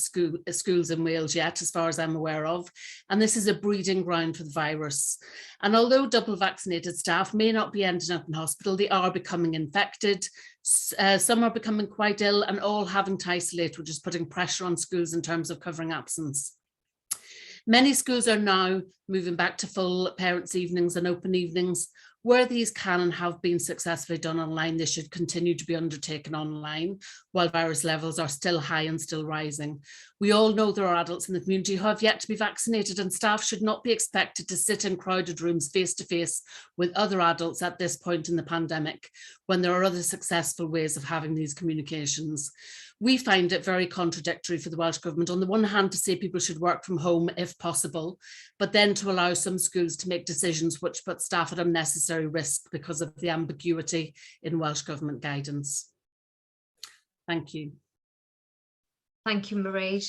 schools in Wales yet, as far as I'm aware of, and this is a breeding ground for the virus. And although double vaccinated staff may not be ending up in hospital, they are becoming infected. Some are becoming quite ill, and all having to isolate, which is putting pressure on schools in terms of covering absence. Many schools are now moving back to full parents' evenings and open evenings. Where these can and have been successfully done online, they should continue to be undertaken online while virus levels are still high and still rising. We all know there are adults in the community who have yet to be vaccinated, and staff should not be expected to sit in crowded rooms face to face with other adults at this point in the pandemic, when there are other successful ways of having these communications. We find it very contradictory for the Welsh Government, on the one hand, to say people should work from home if possible, but then to allow some schools to make decisions which put staff at unnecessary risk because of the ambiguity in Welsh Government guidance. Thank you. Thank you, Mairead.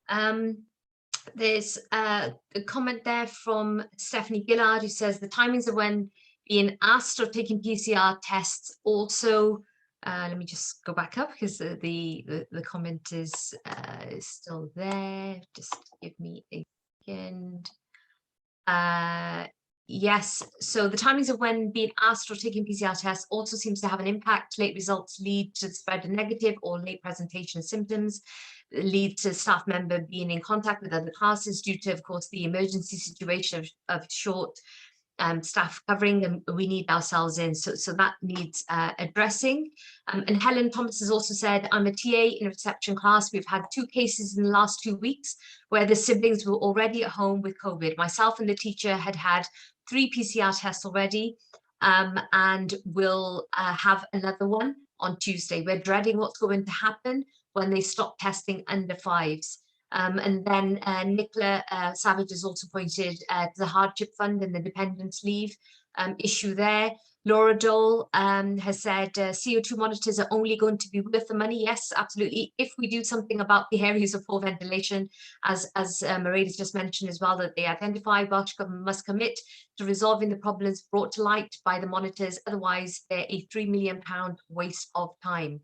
There's a comment there from Stephanie Gillard, who says the timings of when being asked or taking PCR tests also, let me just go back up because the comment is still there. Just give me a second. Yes, so the timings of when being asked or taking PCR tests also seems to have an impact. Late results lead to the spread of negative or late presentation of symptoms, lead to staff member being in contact with other classes due to, of course, the emergency situation of short staff covering, and we need ourselves in. So that needs addressing. And Helen Thomas has also said, I'm a TA in a reception class. We've had 2 cases in the last 2 weeks where the siblings were already at home with COVID. Myself and the teacher had 3 PCR tests already, and we'll have another one on Tuesday. We're dreading what's going to happen when they stop testing under 5s. And then Nicola Savage has also pointed to the hardship fund and the dependence leave issue there. Laura Dole has said CO2 monitors are only going to be worth the money. Yes, absolutely. If we do something about the areas of poor ventilation, as Maireada's just mentioned as well, that they identify, Welsh Government must commit to resolving the problems brought to light by the monitors. Otherwise, they're a £3 million waste of time.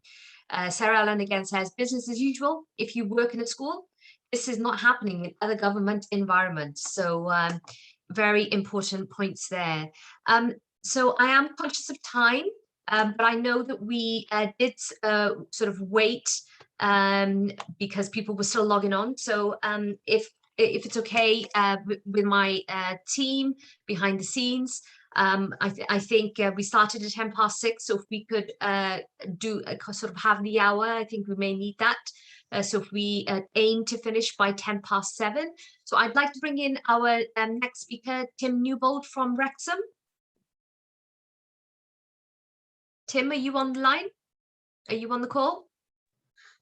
Sarah Allen again says, business as usual. If you work in a school, this is not happening in other government environments. So very important points there. So I am conscious of time, but I know that we did sort of wait because people were still logging on. So if it's okay with my team behind the scenes, I think we started at 6:10. So if we could do sort of have the hour, I think we may need that. So if we aim to finish by 7:10. So I'd like to bring in our next speaker, Tim Newbold from Wrexham. Tim, are you on the line? Are you on the call?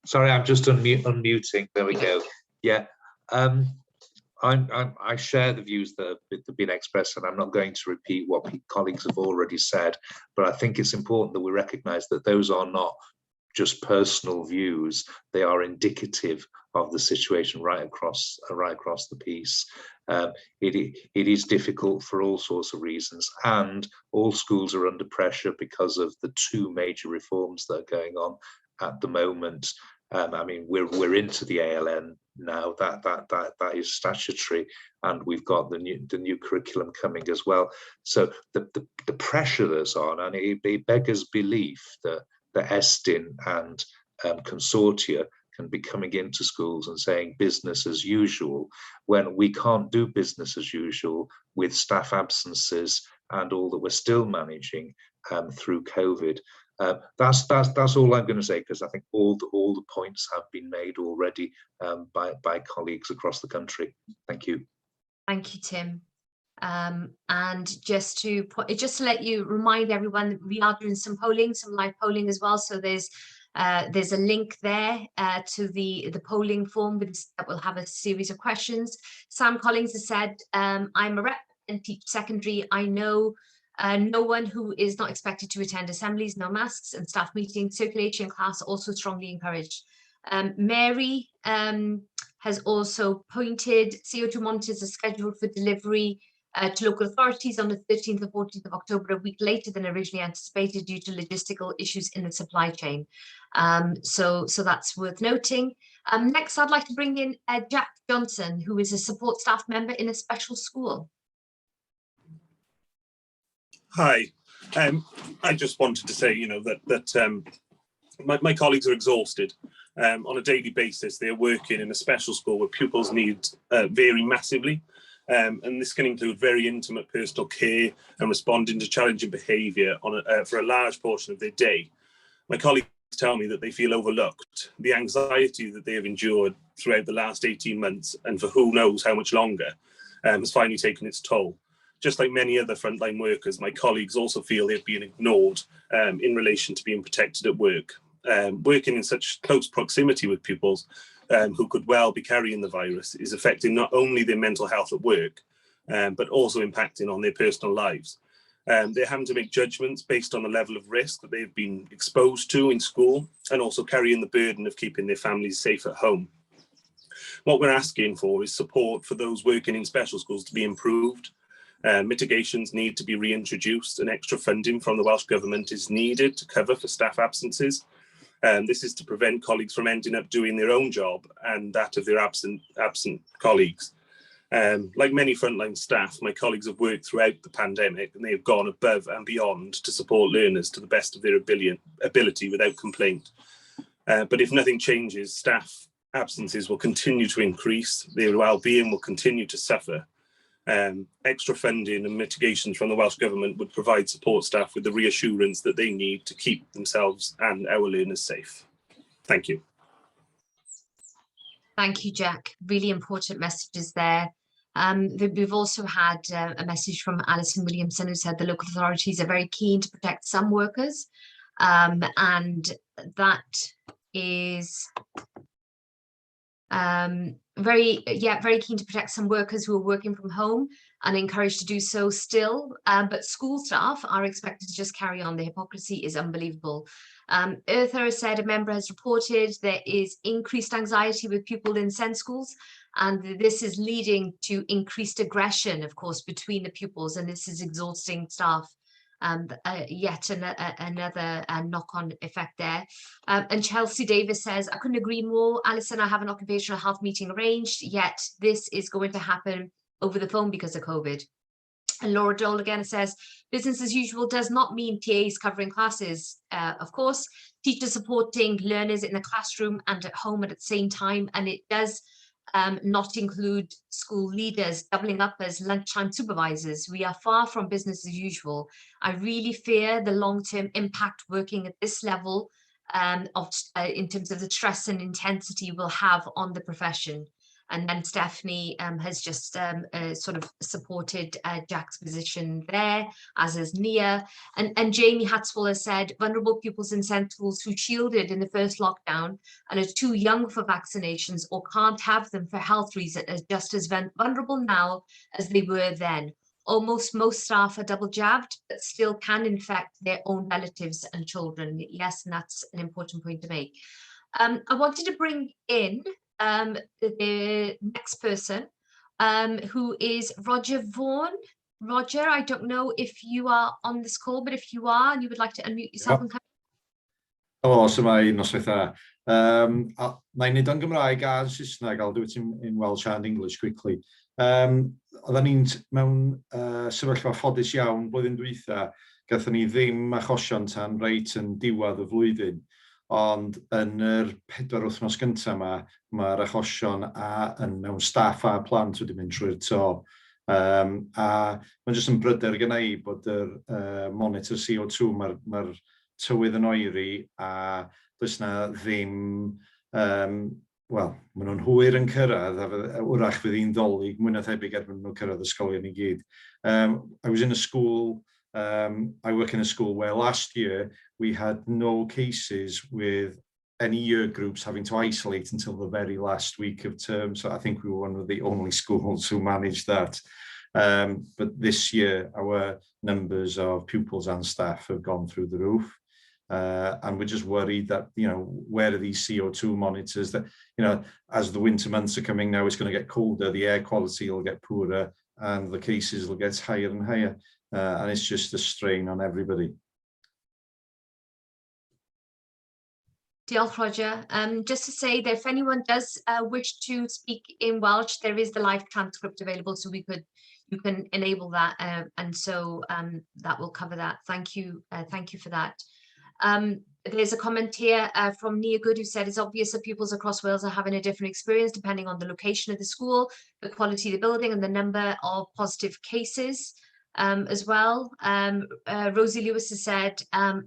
Sorry, I'm just unmuting. There we go. Yeah, I share the views that have been expressed, and I'm not going to repeat what colleagues have already said, but I think it's important that we recognise that those are not just personal views. They are indicative of the situation right across the piece. It is difficult for all sorts of reasons, and all schools are under pressure because of the 2 major reforms that are going on at the moment. I mean, we're into the ALN now. That is statutory, and we've got the new curriculum coming as well. So the pressure that's on, and it beggars belief that the ESTIN and consortia can be coming into schools and saying business as usual, when we can't do business as usual with staff absences and all that we're still managing through COVID. That's all I'm going to say, because I think all the points have been made already by colleagues across the country. Thank you. Thank you, Tim. And just to let you remind everyone that we are doing some live polling as well. So there's a link there to the polling form that will have a series of questions. Sam Collins has said, I'm a rep and teach secondary. I know no one who is not expected to attend assemblies, no masks, and staff meetings. Circulation in class also strongly encouraged. Mary has also pointed CO2 monitors are scheduled for delivery to local authorities on the 13th and 14th of October, a week later than originally anticipated due to logistical issues in the supply chain. So that's worth noting. Next, I'd like to bring in Jack Johnson, who is a support staff member in a special school. Hi, I just wanted to say, that my colleagues are exhausted. On a daily basis, they're working in a special school where pupils' needs vary massively. And this can include very intimate personal care and responding to challenging behaviour for a large portion of their day. My colleagues tell me that they feel overlooked. The anxiety that they have endured throughout the last 18 months, and for who knows how much longer, has finally taken its toll. Just like many other frontline workers, my colleagues also feel they've been ignored in relation to being protected at work. Working in such close proximity with pupils who could well be carrying the virus is affecting not only their mental health at work, but also impacting on their personal lives. They're having to make judgments based on the level of risk that they've been exposed to in school, and also carrying the burden of keeping their families safe at home. What we're asking for is support for those working in special schools to be improved. Mitigations need to be reintroduced, and extra funding from the Welsh Government is needed to cover for staff absences. This is to prevent colleagues from ending up doing their own job and that of their absent colleagues. Like many frontline staff, my colleagues have worked throughout the pandemic, and they have gone above and beyond to support learners to the best of their ability without complaint. But if nothing changes, staff absences will continue to increase, their well-being will continue to suffer. Extra funding and mitigations from the Welsh Government would provide support staff with the reassurance that they need to keep themselves and our learners safe. Thank you. Thank you, Jack. Really important messages there. We've also had a message from Alison Williamson, who said the local authorities are very keen to protect some workers, and that is very keen to protect some workers who are working from home and encouraged to do so still, but school staff are expected to just carry on. The hypocrisy is unbelievable. Eartha said a member has reported there is increased anxiety with pupils in SEND schools, and this is leading to increased aggression, of course, between the pupils, and this is exhausting staff. Yet another knock-on effect there. And Chelsea Davis says, I couldn't agree more. Alison, I have an occupational health meeting arranged, yet this is going to happen over the phone because of COVID. And Laura Dole again says, business as usual does not mean TAs covering classes. Of course, teachers supporting learners in the classroom and at home at the same time, and it does not include school leaders doubling up as lunchtime supervisors. We are far from business as usual. I really fear the long-term impact working at this level in terms of the stress and intensity will have on the profession. And then Stephanie has just sort of supported Jack's position there, as is Nia. And Jamie Hatswell has said, vulnerable pupils in SEND schools who shielded in the first lockdown and are too young for vaccinations or can't have them for health reasons are just as vulnerable now as they were then. Almost most staff are double jabbed, but still can infect their own relatives and children. Yes, and that's an important point to make. I wanted to bring in the next person, who is Roger Vaughan. Roger, I don't know if you are on this call, but if you are and you would like to unmute yourself and come. Helo, su'mai, noswaith dda. Na'i neud o'n Gymraeg a yn Saesneg, I'll do it in Welsh and English quickly. Oedden ni'n mewn sefyllfa ffodus iawn blwyddyn dwytha, gathon ni ddim achosion tan reit yn diwedd y flwyddyn. Ond yn yr 4 wythnos gyntaf yma, mae'r achosion mewn staff a plant wedi mynd trwy'r to. A mae'n jyst yn bryder gyda i bod yr monitor CO2, mae'r tywydd yn oeri a does na ddim, wel, maen nhw'n hwyr yn cyrraedd, a wrach fydd hi'n dolyg mwy na thebyg erbyn nhw'n cyrraedd ysgolion i gyd. I was in a school, I work in a school where last year we had no cases with any year groups having to isolate until the very last week of term. So I think we were one of the only schools who managed that. But this year, our numbers of pupils and staff have gone through the roof. And we're just worried that, where are these CO2 monitors that, as the winter months are coming now, it's going to get colder, the air quality will get poorer and the cases will get higher and higher. And it's just a strain on everybody. Diolch, Roger. Just to say that if anyone does wish to speak in Welsh, there is the live transcript available, so you can enable that, and so that will cover that. Thank you for that. There's a comment here from Nia Good, who said it's obvious that pupils across Wales are having a different experience depending on the location of the school, the quality of the building, and the number of positive cases as well. Rosie Lewis has said,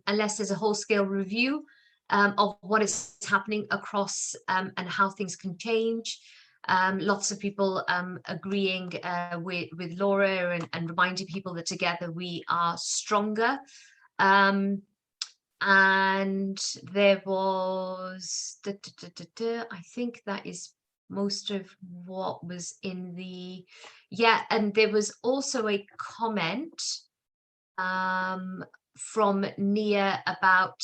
unless there's a whole-scale review of what is happening across and how things can change. Lots of people agreeing with Laura and reminding people that together we are stronger. And there was, I think that is most of what was in the, and there was also a comment from Nia about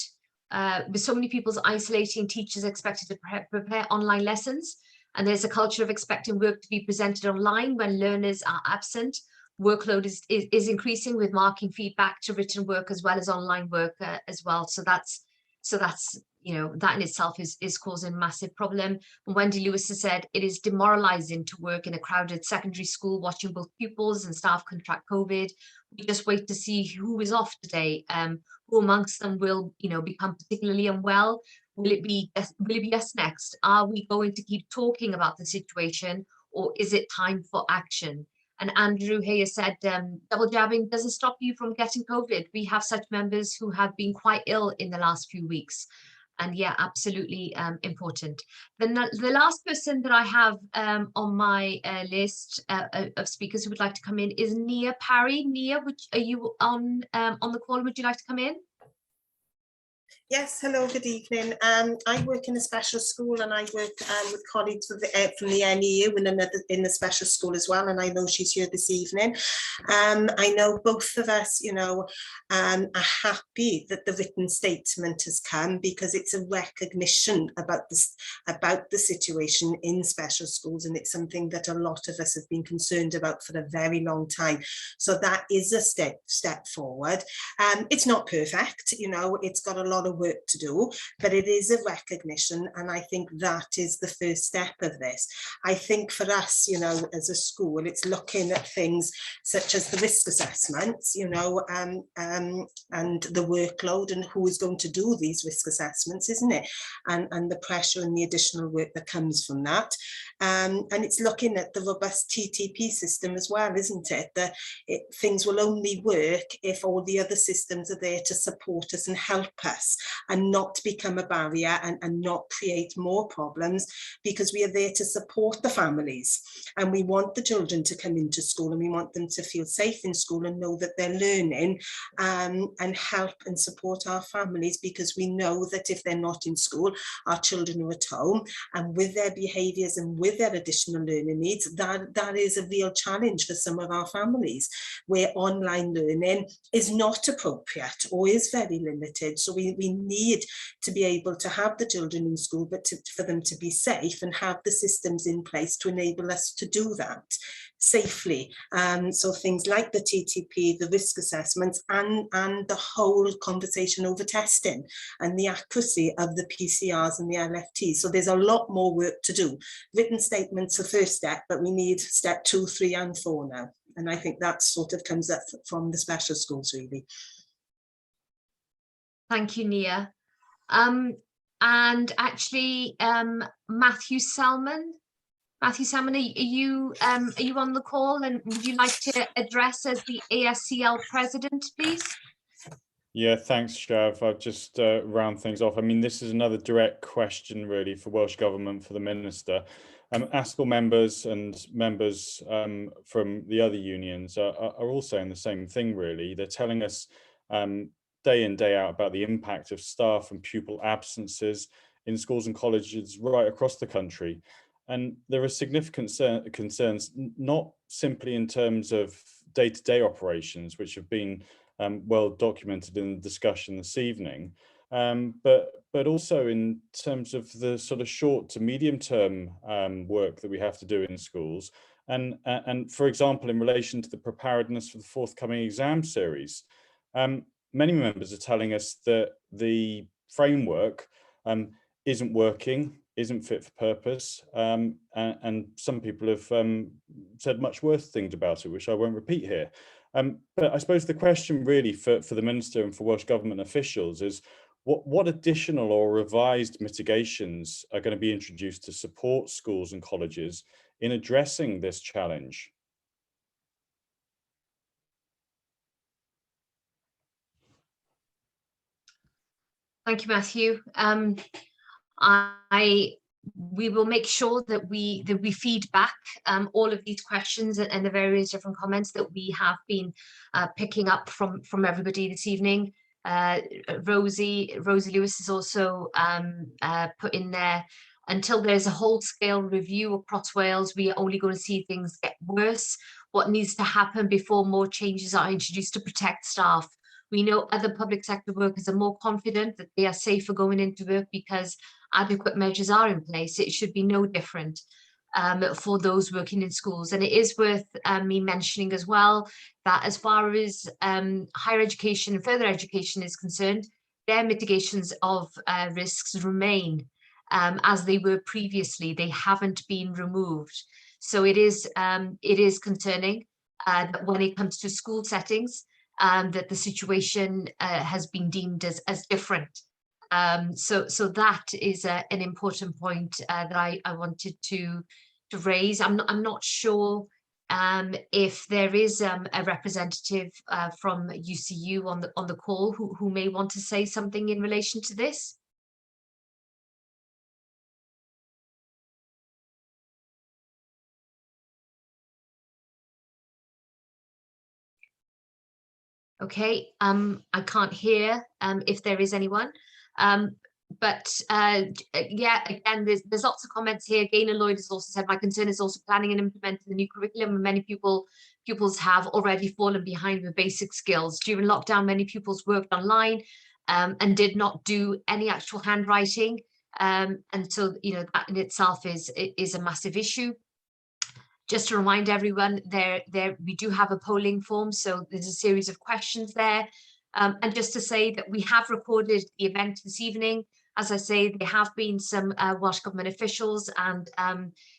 with so many people isolating, teachers expected to prepare online lessons And there's a culture of expecting work to be presented online when learners are absent. Workload is increasing with marking feedback to written work as well as online work as well. So that's you know, that in itself is causing a massive problem. And Wendy Lewis has said it is demoralizing to work in a crowded secondary school, watching both pupils and staff contract COVID. We just wait to see who is off today. Who amongst them will, you know, become particularly unwell? Will it be us next? Are we going to keep talking about the situation, or is it time for action? And Andrew Hayes said, double jabbing doesn't stop you from getting COVID. We have such members who have been quite ill in the last few weeks. And yeah, absolutely important. Then the last person that I have on my list of speakers who would like to come in is Nia Parry. Nia, are you on the call? Would you like to come in? Yes, hello, good evening. I work in a special school, and I work with colleagues from the NEU in the special school as well, and I know she's here this evening. I know both of us, you know, are happy that the written statement has come, because it's a recognition about the situation in special schools, and it's something that a lot of us have been concerned about for a very long time. So that is a step forward. It's not perfect, you know, it's got a lot of work to do, but it is a recognition, and I think that is the first step of this. I think for us, you know, as a school, it's looking at things such as the risk assessments, you know, and the workload and who is going to do these risk assessments, isn't it? And the pressure and the additional work that comes from that. And it's looking at the robust TTP system as well, isn't it? That things will only work if all the other systems are there to support us and help us, and not become a barrier and not create more problems, because we are there to support the families, and we want the children to come into school, and we want them to feel safe in school and know that they're learning, and help and support our families, because we know that if they're not in school, our children are at home, and with their behaviours and with their additional learning needs, that is a real challenge for some of our families, where online learning is not appropriate or is very limited. So we need to be able to have the children in school, but for them to be safe and have the systems in place to enable us to do that safely. So things like the TTP, the risk assessments, and the whole conversation over testing and the accuracy of the PCRs and the LFTs. So there's a lot more work to do. Written statements are the first step, but we need step 2, 3, and 4 now. And I think that sort of comes up from the special schools, really. Thank you, Nia. And actually, Matthew Salmon, are you on the call, and would you like to address as the ASCL president, please? Yeah, thanks, Shav. I'll just round things off. I mean, this is another direct question, really, for Welsh Government, for the Minister. ASCL members and members from the other unions are all saying the same thing, really. They're telling us day in, day out about the impact of staff and pupil absences in schools and colleges right across the country. And there are significant concerns, not simply in terms of day-to-day operations, which have been well documented in the discussion this evening, but also in terms of the sort of short to medium term work that we have to do in schools. And for example, in relation to the preparedness for the forthcoming exam series, many members are telling us that the framework isn't working, isn't fit for purpose, and some people have said much worse things about it, which I won't repeat here. But I suppose the question really for the Minister and for Welsh Government officials is what additional or revised mitigations are going to be introduced to support schools and colleges in addressing this challenge? Thank you, Matthew. We will make sure that we feed back all of these questions and the various different comments that we have been picking up from everybody this evening. Rosie Lewis has also put in there, until there's a whole-scale review across Wales, we are only going to see things get worse. What needs to happen before more changes are introduced to protect staff? We know other public sector workers are more confident that they are safer going into work because adequate measures are in place. It should be no different. for those working in schools. And it is worth me mentioning as well that as far as higher education and further education is concerned, their mitigations of risks remain as they were previously. They haven't been removed. So it is concerning that when it comes to school settings, that the situation has been deemed as different. So that is an important point that I wanted to raise. I'm not sure if there is a representative from UCU on the call who may want to say something in relation to this. Okay, I can't hear if there is anyone. But yeah, again, there's lots of comments here. Gaynor Lloyd has also said, my concern is also planning and implementing the new curriculum, and many pupils have already fallen behind with basic skills. During lockdown, many pupils worked online and did not do any actual handwriting. And so, you know, that in itself is a massive issue. Just to remind everyone, we do have a polling form, so there's a series of questions there. And just to say that we have recorded the event this evening. As I say, there have been some Welsh Government officials and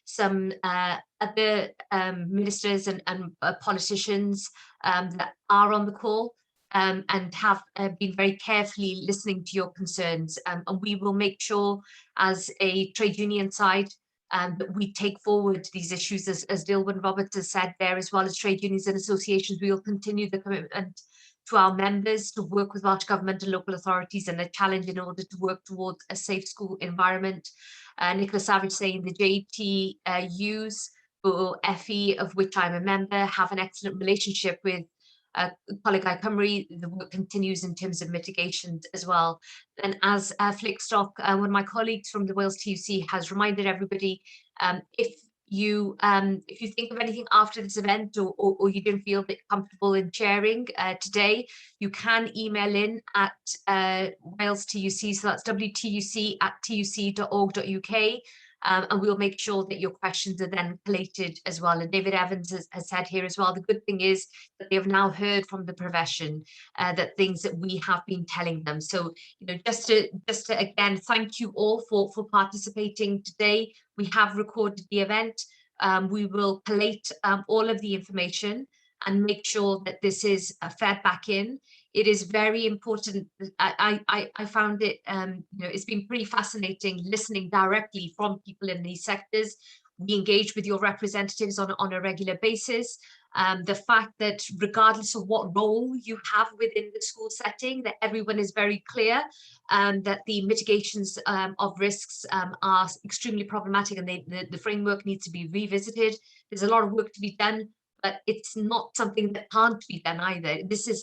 some other ministers and politicians that are on the call and have been very carefully listening to your concerns. And we will make sure, as a trade union side, that we take forward these issues, as Dilwyn Roberts has said there, as well as trade unions and associations. We will continue the commitment to our members to work with Welsh Government and local authorities and a challenge in order to work towards a safe school environment. Nicola Savage saying the JTUs or FE, of which I'm a member, have an excellent relationship with Colegau Cymru. The work continues in terms of mitigation as well. And as Flickstock, one of my colleagues from the Wales TUC has reminded everybody, if you think of anything after this event or you don't feel a bit comfortable in sharing today, you can email in at Wales TUC, so that's wtuc@tuc.org.uk. And we'll make sure that your questions are then collated as well. And David Evans has said here as well, the good thing is that they have now heard from the profession that things that we have been telling them. So, you know, just to again, thank you all for participating today. We have recorded the event. We will collate all of the information and make sure that this is fed back in. It is very important. I found it, you know, it's been pretty fascinating listening directly from people in these sectors. We engage with your representatives on a regular basis. The fact that regardless of what role you have within the school setting, that everyone is very clear that the mitigations of risks are extremely problematic, and the framework needs to be revisited. There's a lot of work to be done, but it's not something that can't be done either.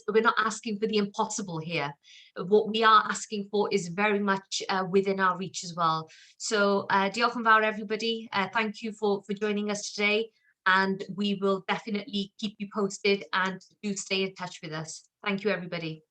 We're not asking for the impossible here. What we are asking for is very much within our reach as well. So diolch yn fawr everybody. Thank you for joining us today, and we will definitely keep you posted and do stay in touch with us. Thank you everybody.